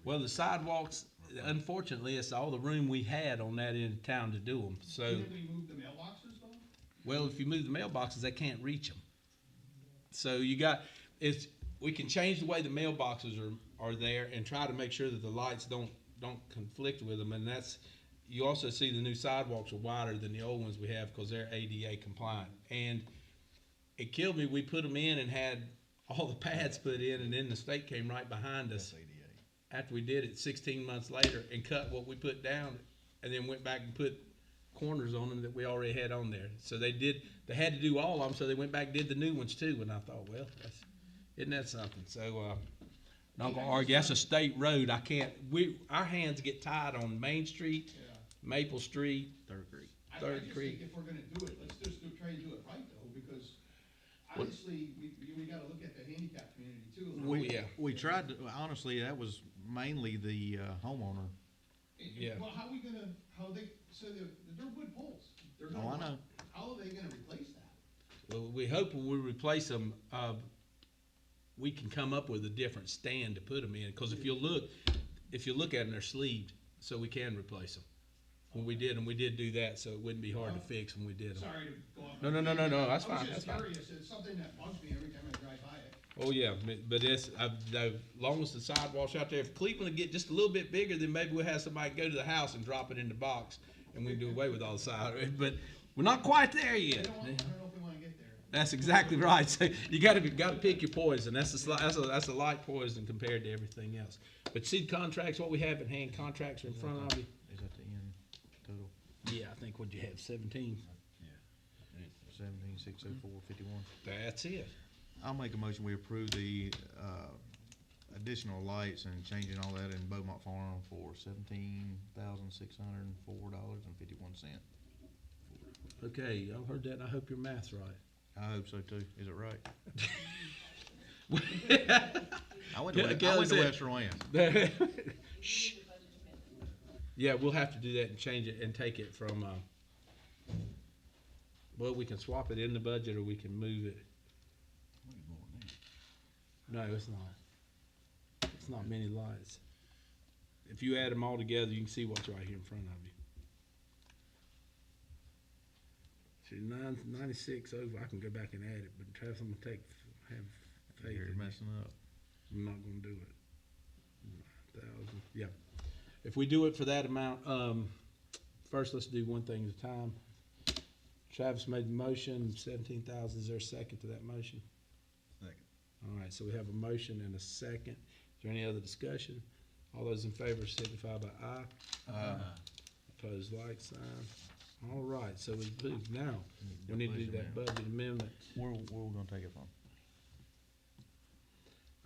well, the sidewalks, unfortunately, it's all the room we had on that end of town to do them, so. Didn't we move the mailboxes though? Well, if you move the mailboxes, they can't reach them. So we can change the way the mailboxes are there and try to make sure that the lights don't conflict with them. And you also see the new sidewalks are wider than the old ones we have because they're ADA compliant. And it killed me, we put them in and had all the pads put in, and then the state came right behind us after we did it 16 months later and cut what we put down, and then went back and put corners on them that we already had on there. So they had to do all of them, so they went back and did the new ones too. And I thought, well, isn't that something? So not gonna argue. That's a state road. Our hands get tied on Main Street, Maple Street, Third Creek. I Third just Creek. think if we're gonna do it, let's just try and do it right though, because obviously, we gotta look at the handicap community too. We tried to, honestly, that was mainly the homeowner. Well, they're wood poles. They're gonna Oh, I rot. know. How are they gonna replace that? Well, we hope when we replace them, we can come up with a different stand to put them in. Because if you look at them, they're sleeved, so we can replace them. When we did them, we did do that, so it wouldn't be hard to fix when we did them. Sorry to go off. No, that's fine, I was that's just fine. curious. It's something that bugs me every time I drive by it. Oh, yeah, but as long as the sidewalks out there, if Cleveland would get just a little bit bigger, then maybe we'll have somebody go to the house and drop it in the box, and we can do away with all the side. But we're not quite there yet. I don't know if we wanna get there. That's exactly right. So you gotta pick your poison. That's a light poison compared to everything else. But see the contracts, what we have in hand, contracts are in front of you. Is that the end total? Yeah, I think what you have, 17. 17,604.51. That's it. I'll make a motion, we approve the, additional lights and changing all that in Beaumont Farm for $17,604.51. Okay, y'all heard that, and I hope your math's right. I hope so too. Is it right? I went Yeah, to Kelly West Rowan. Shh. Yeah, we'll have to do that and change it and take it from, well, we can swap it in the budget or we can move it. No, it's not. It's not many lights. If you add them all together, you can see what's right here in front of you. See, 96 over, I can go back and add it, but Travis, I'm gonna have faith You're in me. messing up. I'm not gonna do it. 9,000, yeah. If we do it for that amount, first let's do one thing at a time. Travis made the motion, 17,000, is there a second to that motion? Second. All right, so we have a motion and a second. Is there any other discussion? All those in favor signify by aye. Opposed, like sign. All right, so we move now. We need to do that budget amendment. Where we gonna take it from?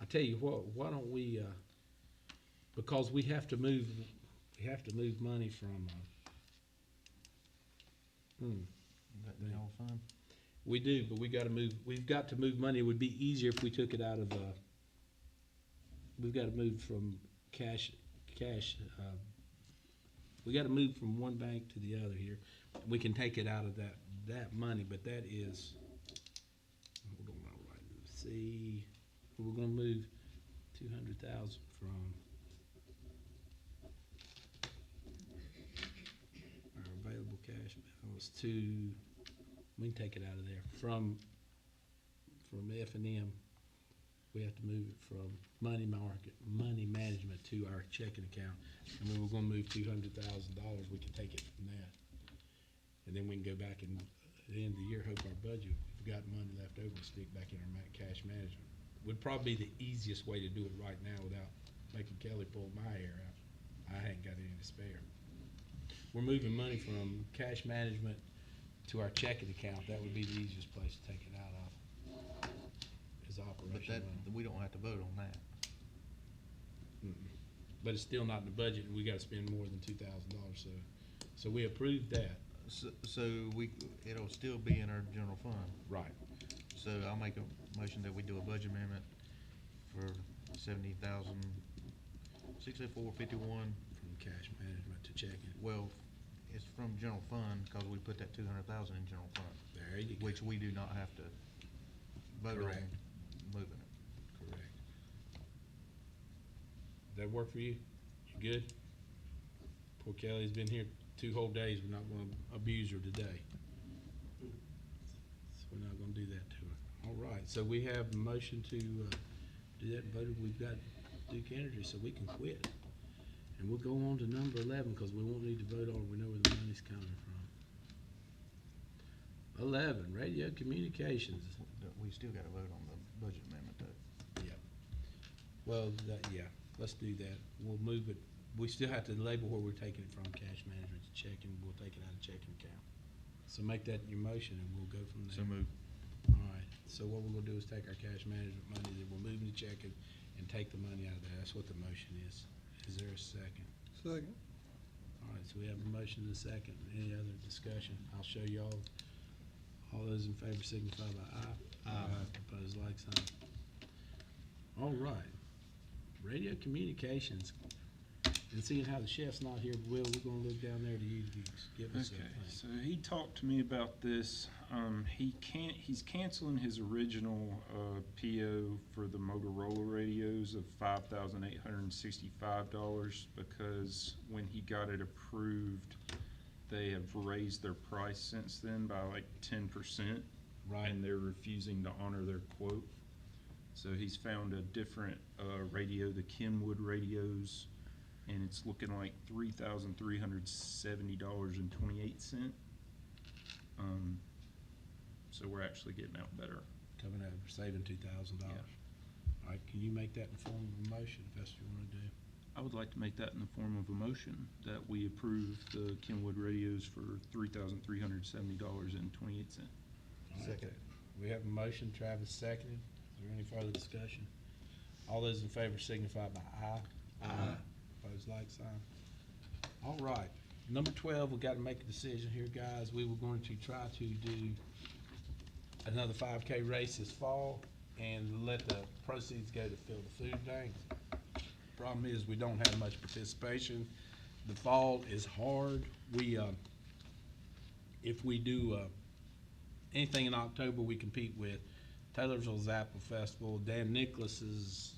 I tell you what, why don't we, because we have to move money from, Is that the general fund? we do, but we've got to move money. It would be easier if we took it out of, we've got to move from cash, we got to move from one bank to the other here. We can take it out of that money, but that is, hold on, all right, let's see, we're gonna move 200,000 from our available cash balance to, we can take it out of there, from F&M, we have to move it from money management to our checking account. And when we're gonna move $200,000, we can take it from that. And then we can go back and, at the end of the year, hope our budget, if we've got money left over, stick back in our cash management. Would probably be the easiest way to do it right now without making Kelly pull my hair out. I ain't got any to spare. We're moving money from cash management to our checking account. That would be the easiest place to take it out of. Is But operation money. we don't have to vote on that. But it's still not in the budget, and we gotta spend more than $2,000, so we approved that. So it'll still be in our general fund. Right. So I'll make a motion that we do a budget amendment for $70,604.51 From cash management to checking? Well, it's from general fund, cause we put that 200,000 in general fund, There you go. which we do not have to vote on Correct. moving it. Correct. That work for you? You good? Poor Kelly's been here 2 whole days. We're not gonna abuse her today. So we're not gonna do that to her. All right, so we have a motion to, do that vote. We've got Duke Energy, so we can quit. And we'll go on to number 11, cause we won't need to vote on it. We know where the money's coming from. 11, radio communications. We still gotta vote on the budget amendment though. Yeah. Well, yeah, let's do that. We'll move it. We still have to label where we're taking it from, cash management to checking. We'll take it out of checking account. So make that your motion and we'll go from there. So move. All right, so what we're gonna do is take our cash management money, then we'll move to checking and take the money out of there. That's what the motion is. Is there a second? Second. All right, so we have a motion and a second. Any other discussion? I'll show y'all. All those in favor signify by aye. Aye. Opposed, like sign. All right. Radio communications. And seeing how the chef's not here, Will, we're gonna look down there to you to give us Okay, a so he talked to me about this. He's canceling his original PO for the Motorola radios of $5,865 because when he got it approved, they have raised their price since then by like 10%. Right. And they're refusing to honor their quote. So he's found a different radio, the Kenwood radios, and it's looking like $3,370.28. So we're actually getting out better. coming out, saving $2,000. Yeah. All right, can you make that in the form of a motion if that's what you wanna do? I would like to make that in the form of a motion that we approve the Kenwood radios for $3,370.28. All right, Second. We have a motion, Travis seconded. Is there any further discussion? All those in favor signify by aye. Aye. Opposed, like sign. All right, number 12, we gotta make a decision here, guys. We were going to try to do another 5K race this fall and let the proceeds go to fill the food bank. Problem is, we don't have much participation. The fall is hard. If we do, anything in October, we compete with Taylorsville's Apple Festival, Dan Nicholas's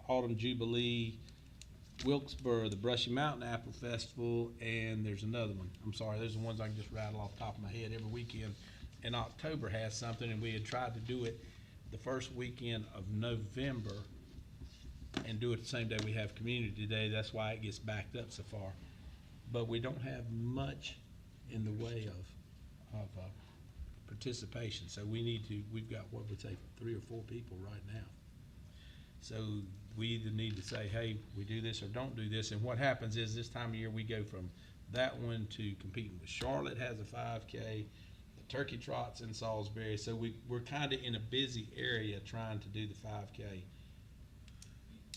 Autumn Jubilee, Wilkesboro, the Brushy Mountain Apple Festival, and there's another one. I'm sorry, those are the ones I can just rattle off the top of my head. Every weekend in October has something, and we had tried to do it the first weekend of November and do it the same day we have Community Day. That's why it gets backed up so far. But we don't have much in the way of participation. So we've got, what would say, 3 or 4 people right now. So we either need to say, hey, we do this or don't do this. And what happens is this time of year, we go from that one to competing with Charlotte has a 5K, the Turkey Trot's in Salisbury. So we're kind of in a busy area trying to do the 5K.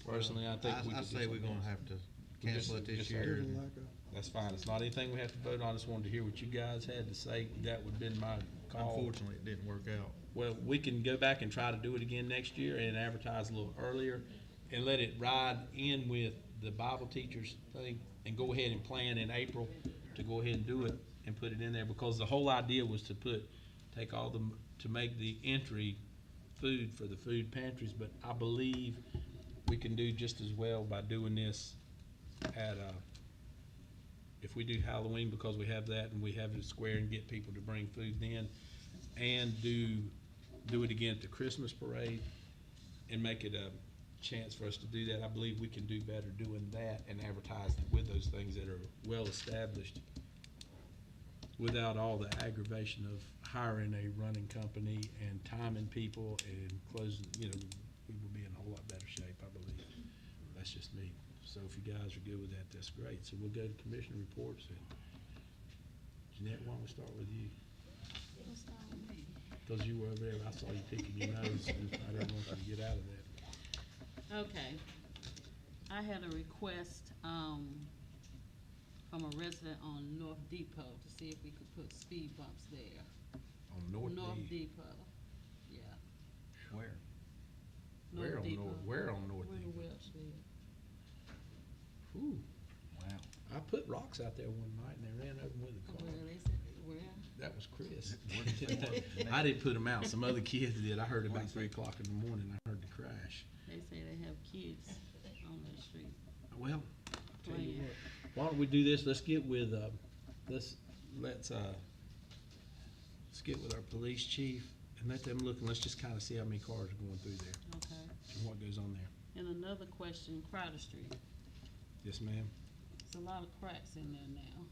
Personally, I think we could do I say we're something gonna else. have to cancel it this year. That's fine. It's not anything we have to vote on. I just wanted to hear what you guys had to say. That would've been my call. Unfortunately, it didn't work out. Well, we can go back and try to do it again next year and advertise a little earlier and let it ride in with the Bible teachers thing and go ahead and plan in April to go ahead and do it and put it in there, because the whole idea was to make the entry food for the food pantries, but I believe we can do just as well by doing this at, if we do Halloween, because we have that and we have it square and get people to bring food then, and do it again at the Christmas parade and make it a chance for us to do that. I believe we can do better doing that and advertising with those things that are well established without all the aggravation of hiring a running company and timing people and closing, we will be in a whole lot better shape, I believe. That's just me. So if you guys are good with that, that's great. So we'll go to commissioner reports. And Jeanette, why don't we start with you? Because you were over there, I saw you picking your nose, and I didn't want you to get out of that. Okay. I had a request, from a resident on North Depot to see if we could put speed bumps there. On North Depot, yeah. Where? North Depot. Where on North Where the Depot? Welch live. Ooh, Wow. I put rocks out there one night and they ran over with a car. Well, they said, well, That was Chris. I didn't put them out. Some other kids did. I heard it about 3 o'clock in the morning. I heard the crash. they say they have kids on the street. Well, tell you Playing. what, why don't we do this? Let's get with, let's get with our police chief and let them look, and let's just kinda see how many cars are going through there Okay. and what goes on there. And another question, Crowder Street. Yes, ma'am. There's a lot of cracks in there now.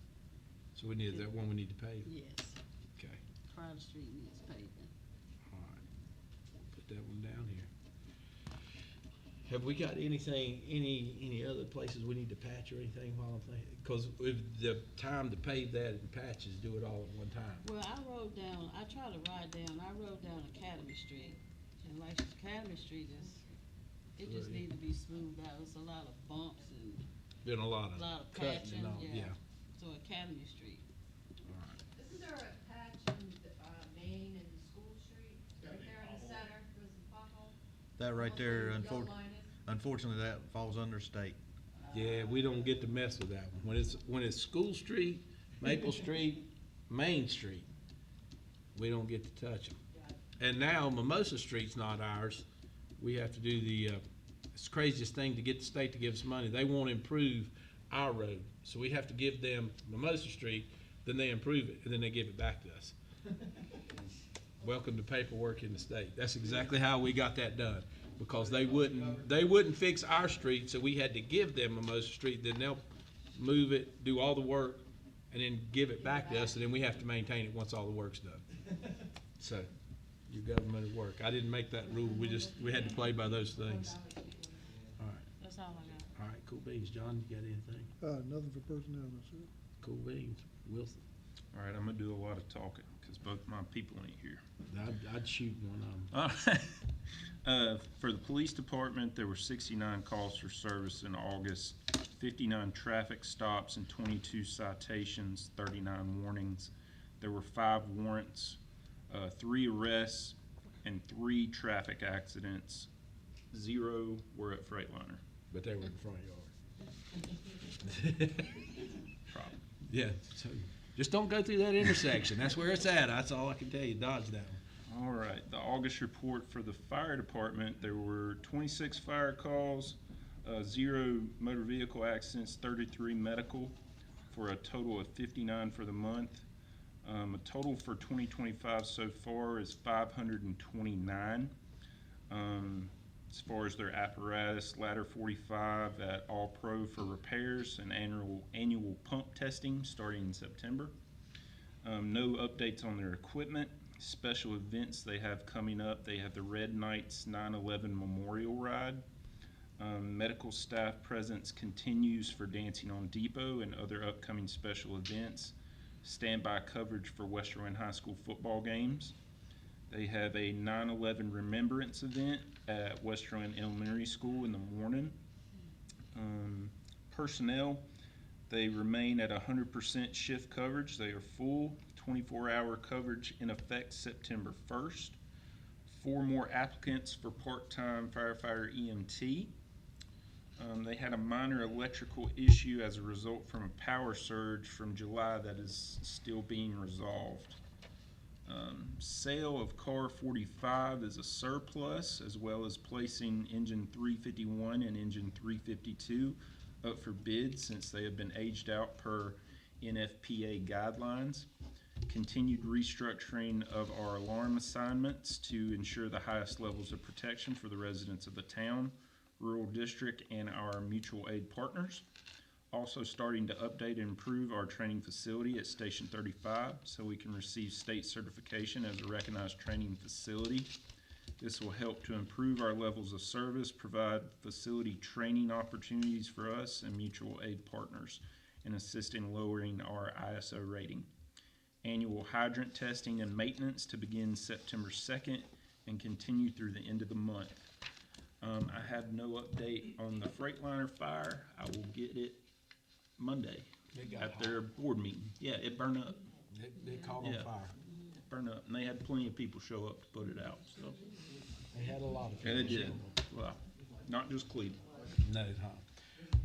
So we need, that one we need to pave? Yes, Okay, Crowder Street needs paving. all right. Put that one down here. Have we got anything, any other places we need to patch or anything while I'm thinking? Cause if the time to pave that and patch is do it all at one time. Well, I rode down Academy Street, and like Academy Street it just Right. need to be smoothed out. There's a lot of bumps and Been a lot a lot of of cutting patching, and all, yeah. So Academy Street. All right. Isn't there a patch in, Main and School Street, right there in the center, there's a pothole? That right there, Almost where the yellow line is? unfortunately, that falls under state. Yeah, we don't get to mess with that one. When it's School Street, Maple Street, Main Street, we don't get to touch them. And now Mimosa Street's not ours. We have to do it's the craziest thing to get the state to give us money. They won't improve our road. So we have to give them Mimosa Street, then they improve it, and then they give it back to us. Welcome to paperwork in the state. That's exactly how we got that done. Because they wouldn't fix our street, so we had to give them Mimosa Street, then they'll move it, do all the work, and then give it back to us, and then we have to maintain it once all the work's done. So, your government at work. I didn't make that rule, we had to play by those things. All right, That's all I got. all right, cool beans. John, you got anything? Nothing for personnel, myself. Cool beans. Wilson? All right, I'm gonna do a lot of talking, cause both my people ain't here. I'd shoot one of them. For the police department, there were 69 calls for service in August, 59 traffic stops and 22 citations, 39 warnings. There were 5 warrants, 3 arrests, and 3 traffic accidents. 0 were at Freightliner. But they were in the front yard. Problem. Yeah, so just don't go through that intersection. That's where it's at. That's all I can tell you. Dodge that one. All right, the August report for the fire department, there were 26 fire calls, 0 motor vehicle accidents, 33 medical, for a total of 59 for the month. A total for 2025 so far is 529. As far as their apparatus, Ladder 45 at All Pro for repairs and annual pump testing starting in September. No updates on their equipment. Special events they have coming up. They have the Red Knights 9/11 Memorial Ride. Medical staff presence continues for Dancing on Depot and other upcoming special events. Standby coverage for Westerland High School football games. They have a 9/11 remembrance event at Westerland Elementary School in the morning. Personnel, they remain at 100% shift coverage. They are full. 24-hour coverage in effect September 1st. 4 more applicants for part-time firefighter EMT. They had a minor electrical issue as a result from a power surge from July that is still being resolved. Sale of car 45 is a surplus, as well as placing engine 351 and engine 352 up for bid since they have been aged out per NFPA guidelines. Continued restructuring of our alarm assignments to ensure the highest levels of protection for the residents of the town, rural district, and our mutual aid partners. Also starting to update and improve our training facility at Station 35 so we can receive state certification as a recognized training facility. This will help to improve our levels of service, provide facility training opportunities for us and mutual aid partners, and assist in lowering our ISO rating. Annual hydrant testing and maintenance to begin September 2nd and continue through the end of the month. I have no update on the Freightliner fire. I will get it Monday at their board meeting. Yeah, it burned up. They caught on Yeah. fire. It burned up, and they had plenty of people show up to put it out, so. They had a lot of people. And it did. show up. Well, not just Cleveland. No, huh?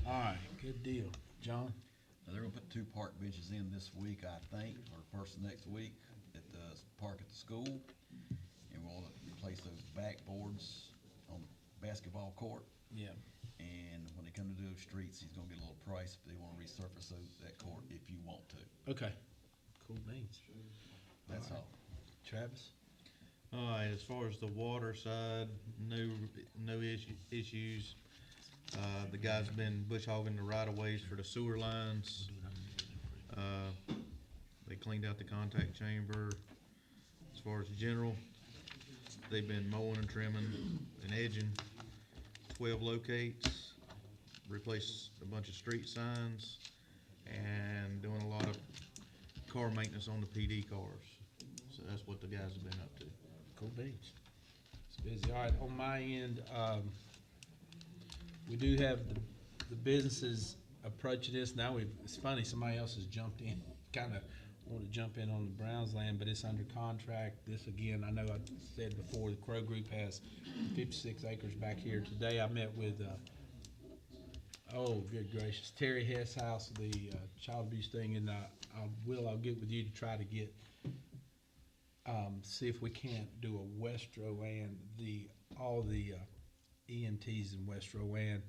All right, good deal. John? They're gonna put 2 park benches in this week, I think, or first of next week at the park at the school. And we'll replace those backboards on the basketball court. Yeah. And when they come to do those streets, he's gonna get a little price if they wanna resurface that court if you want to. Okay. Cool beans. That's all. Travis? All right, as far as the water side, no issues. The guys have been bush hogging the right of ways for the sewer lines. They cleaned out the contact chamber. As far as general, they've been mowing and trimming and edging 12 locates, replaced a bunch of street signs, and doing a lot of car maintenance on the PD cars. So that's what the guys have been up to. Cool beans. It's busy. All right, on my end, we do have the businesses approaching this. Now it's funny, somebody else has jumped in, kind of wanted to jump in on the Browns land, but it's under contract. This again, I know I said before, the Crow Group has 56 acres back here. Today I met with, oh, good gracious, Terry Hess House, the child abuse thing, and I'll get with you to try to get, see if we can't do a West Rowan, all the EMTs in West Rowan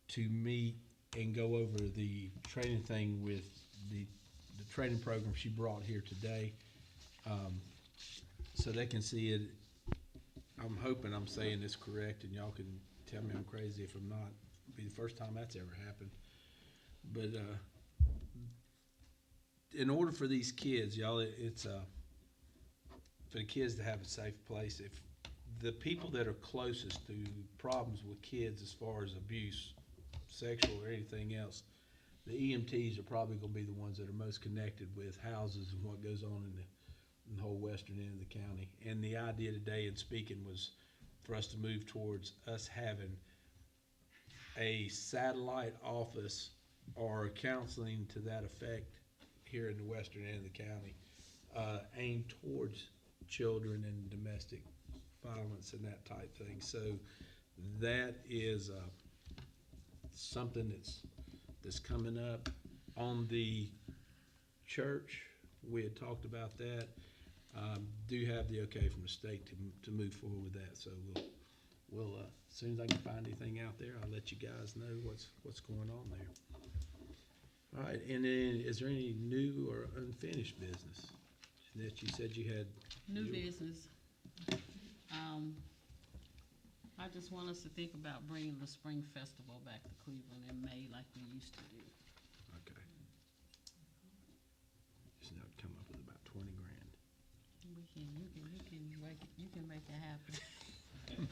to meet and go over the training thing with the training program she brought here today, so they can see it. I'm hoping I'm saying this correct, and y'all can tell me I'm crazy if I'm not. It'll be the first time that's ever happened. But in order for these kids, y'all, it's for the kids to have a safe place. If the people that are closest to problems with kids as far as abuse, sexual or anything else, the EMTs are probably going to be the ones that are most connected with houses and what goes on in the whole western end of the county. And the idea today in speaking was for us to move towards us having a satellite office or counseling to that effect here in the western end of the county, aimed towards children and domestic violence and that type thing. So that is something that's coming up. On the church, we had talked about that. Do have the okay from the state to move forward with that. So we'll as soon as I can find anything out there, I'll let you guys know what's going on there. All right, and then is there any new or unfinished business that you said you had? New business. I just want us to think about bringing the Spring Festival back to Cleveland in May like we used to do. Okay. Just now come up with about 20 grand. You can make it happen.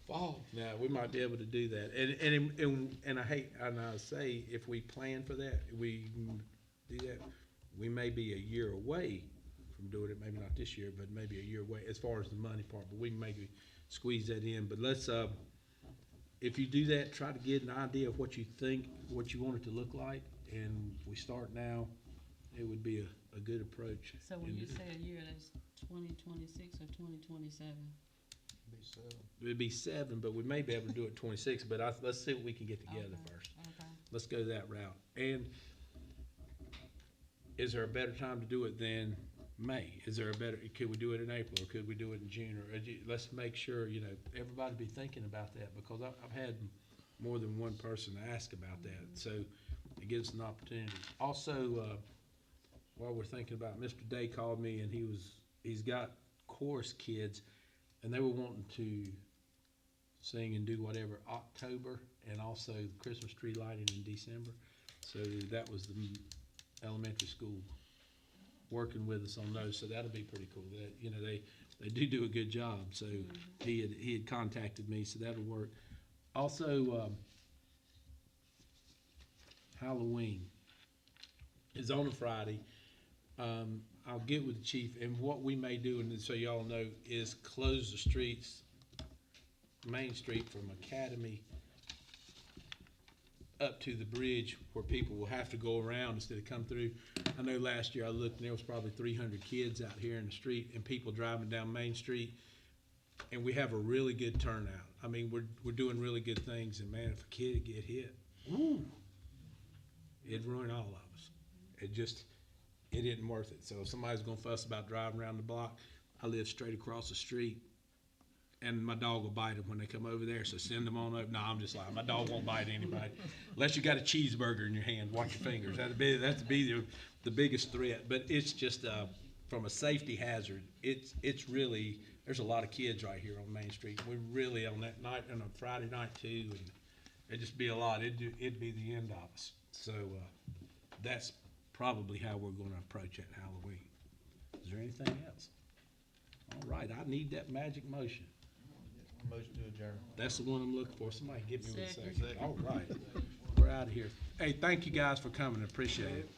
Fall. Now we might be able to do that, and I hate, and I say if we plan for that, we do that, we may be a year away from doing it. Maybe not this year, but maybe a year away as far as the money part. But we can maybe squeeze that in. But let's, if you do that, try to get an idea of what you think, what you want it to look like, and if we start now, it would be a good approach. So when you say a year, that's 2026 or 2027? It'd be 7, but we may be able to do it 26. But let's see what we can get together first. Okay. Let's go that route. And is there a better time to do it than May? Is there a better? Could we do it in April, or could we do it in June? Or let's make sure everybody be thinking about that, because I've had more than one person ask about that. So it gives an opportunity. Also, while we're thinking about, Mr. Day called me, and he's got chorus kids, and they were wanting to sing and do whatever October, and also Christmas tree lighting in December. So that was the elementary school working with us on those. So that'll be pretty cool. That they do a good job. So he had contacted me, so that'll work. Also, Halloween is on a Friday. I'll get with the chief, and what we may do, and so y'all know, is close the streets, Main Street from Academy up to the bridge, where people will have to go around instead of come through. I know last year I looked, and there was probably 300 kids out here in the street, and people driving down Main Street, and we have a really good turnout. I mean, we're doing really good things, and man, if a kid get hit, woo, It'd ruin all of us. It isn't worth it. So if somebody's gonna fuss about driving around the block, I live straight across the street, and my dog will bite them when they come over there, so send them on over. No, I'm just lying. My dog won't bite anybody. Unless you got a cheeseburger in your hand, watch your fingers. That'd be the biggest threat. But it's just, from a safety hazard, it's really, there's a lot of kids right here on Main Street. We really, on that night, on a Friday night too, and it'd just be a lot. It'd be the end of us. So, that's probably how we're gonna approach it Halloween. Is there anything else? All right, I need that magic motion. Motion to adjourn. That's the one I'm looking for. Somebody give me one Second. second. All right, we're out of here. Hey, thank you guys for coming. Appreciate it.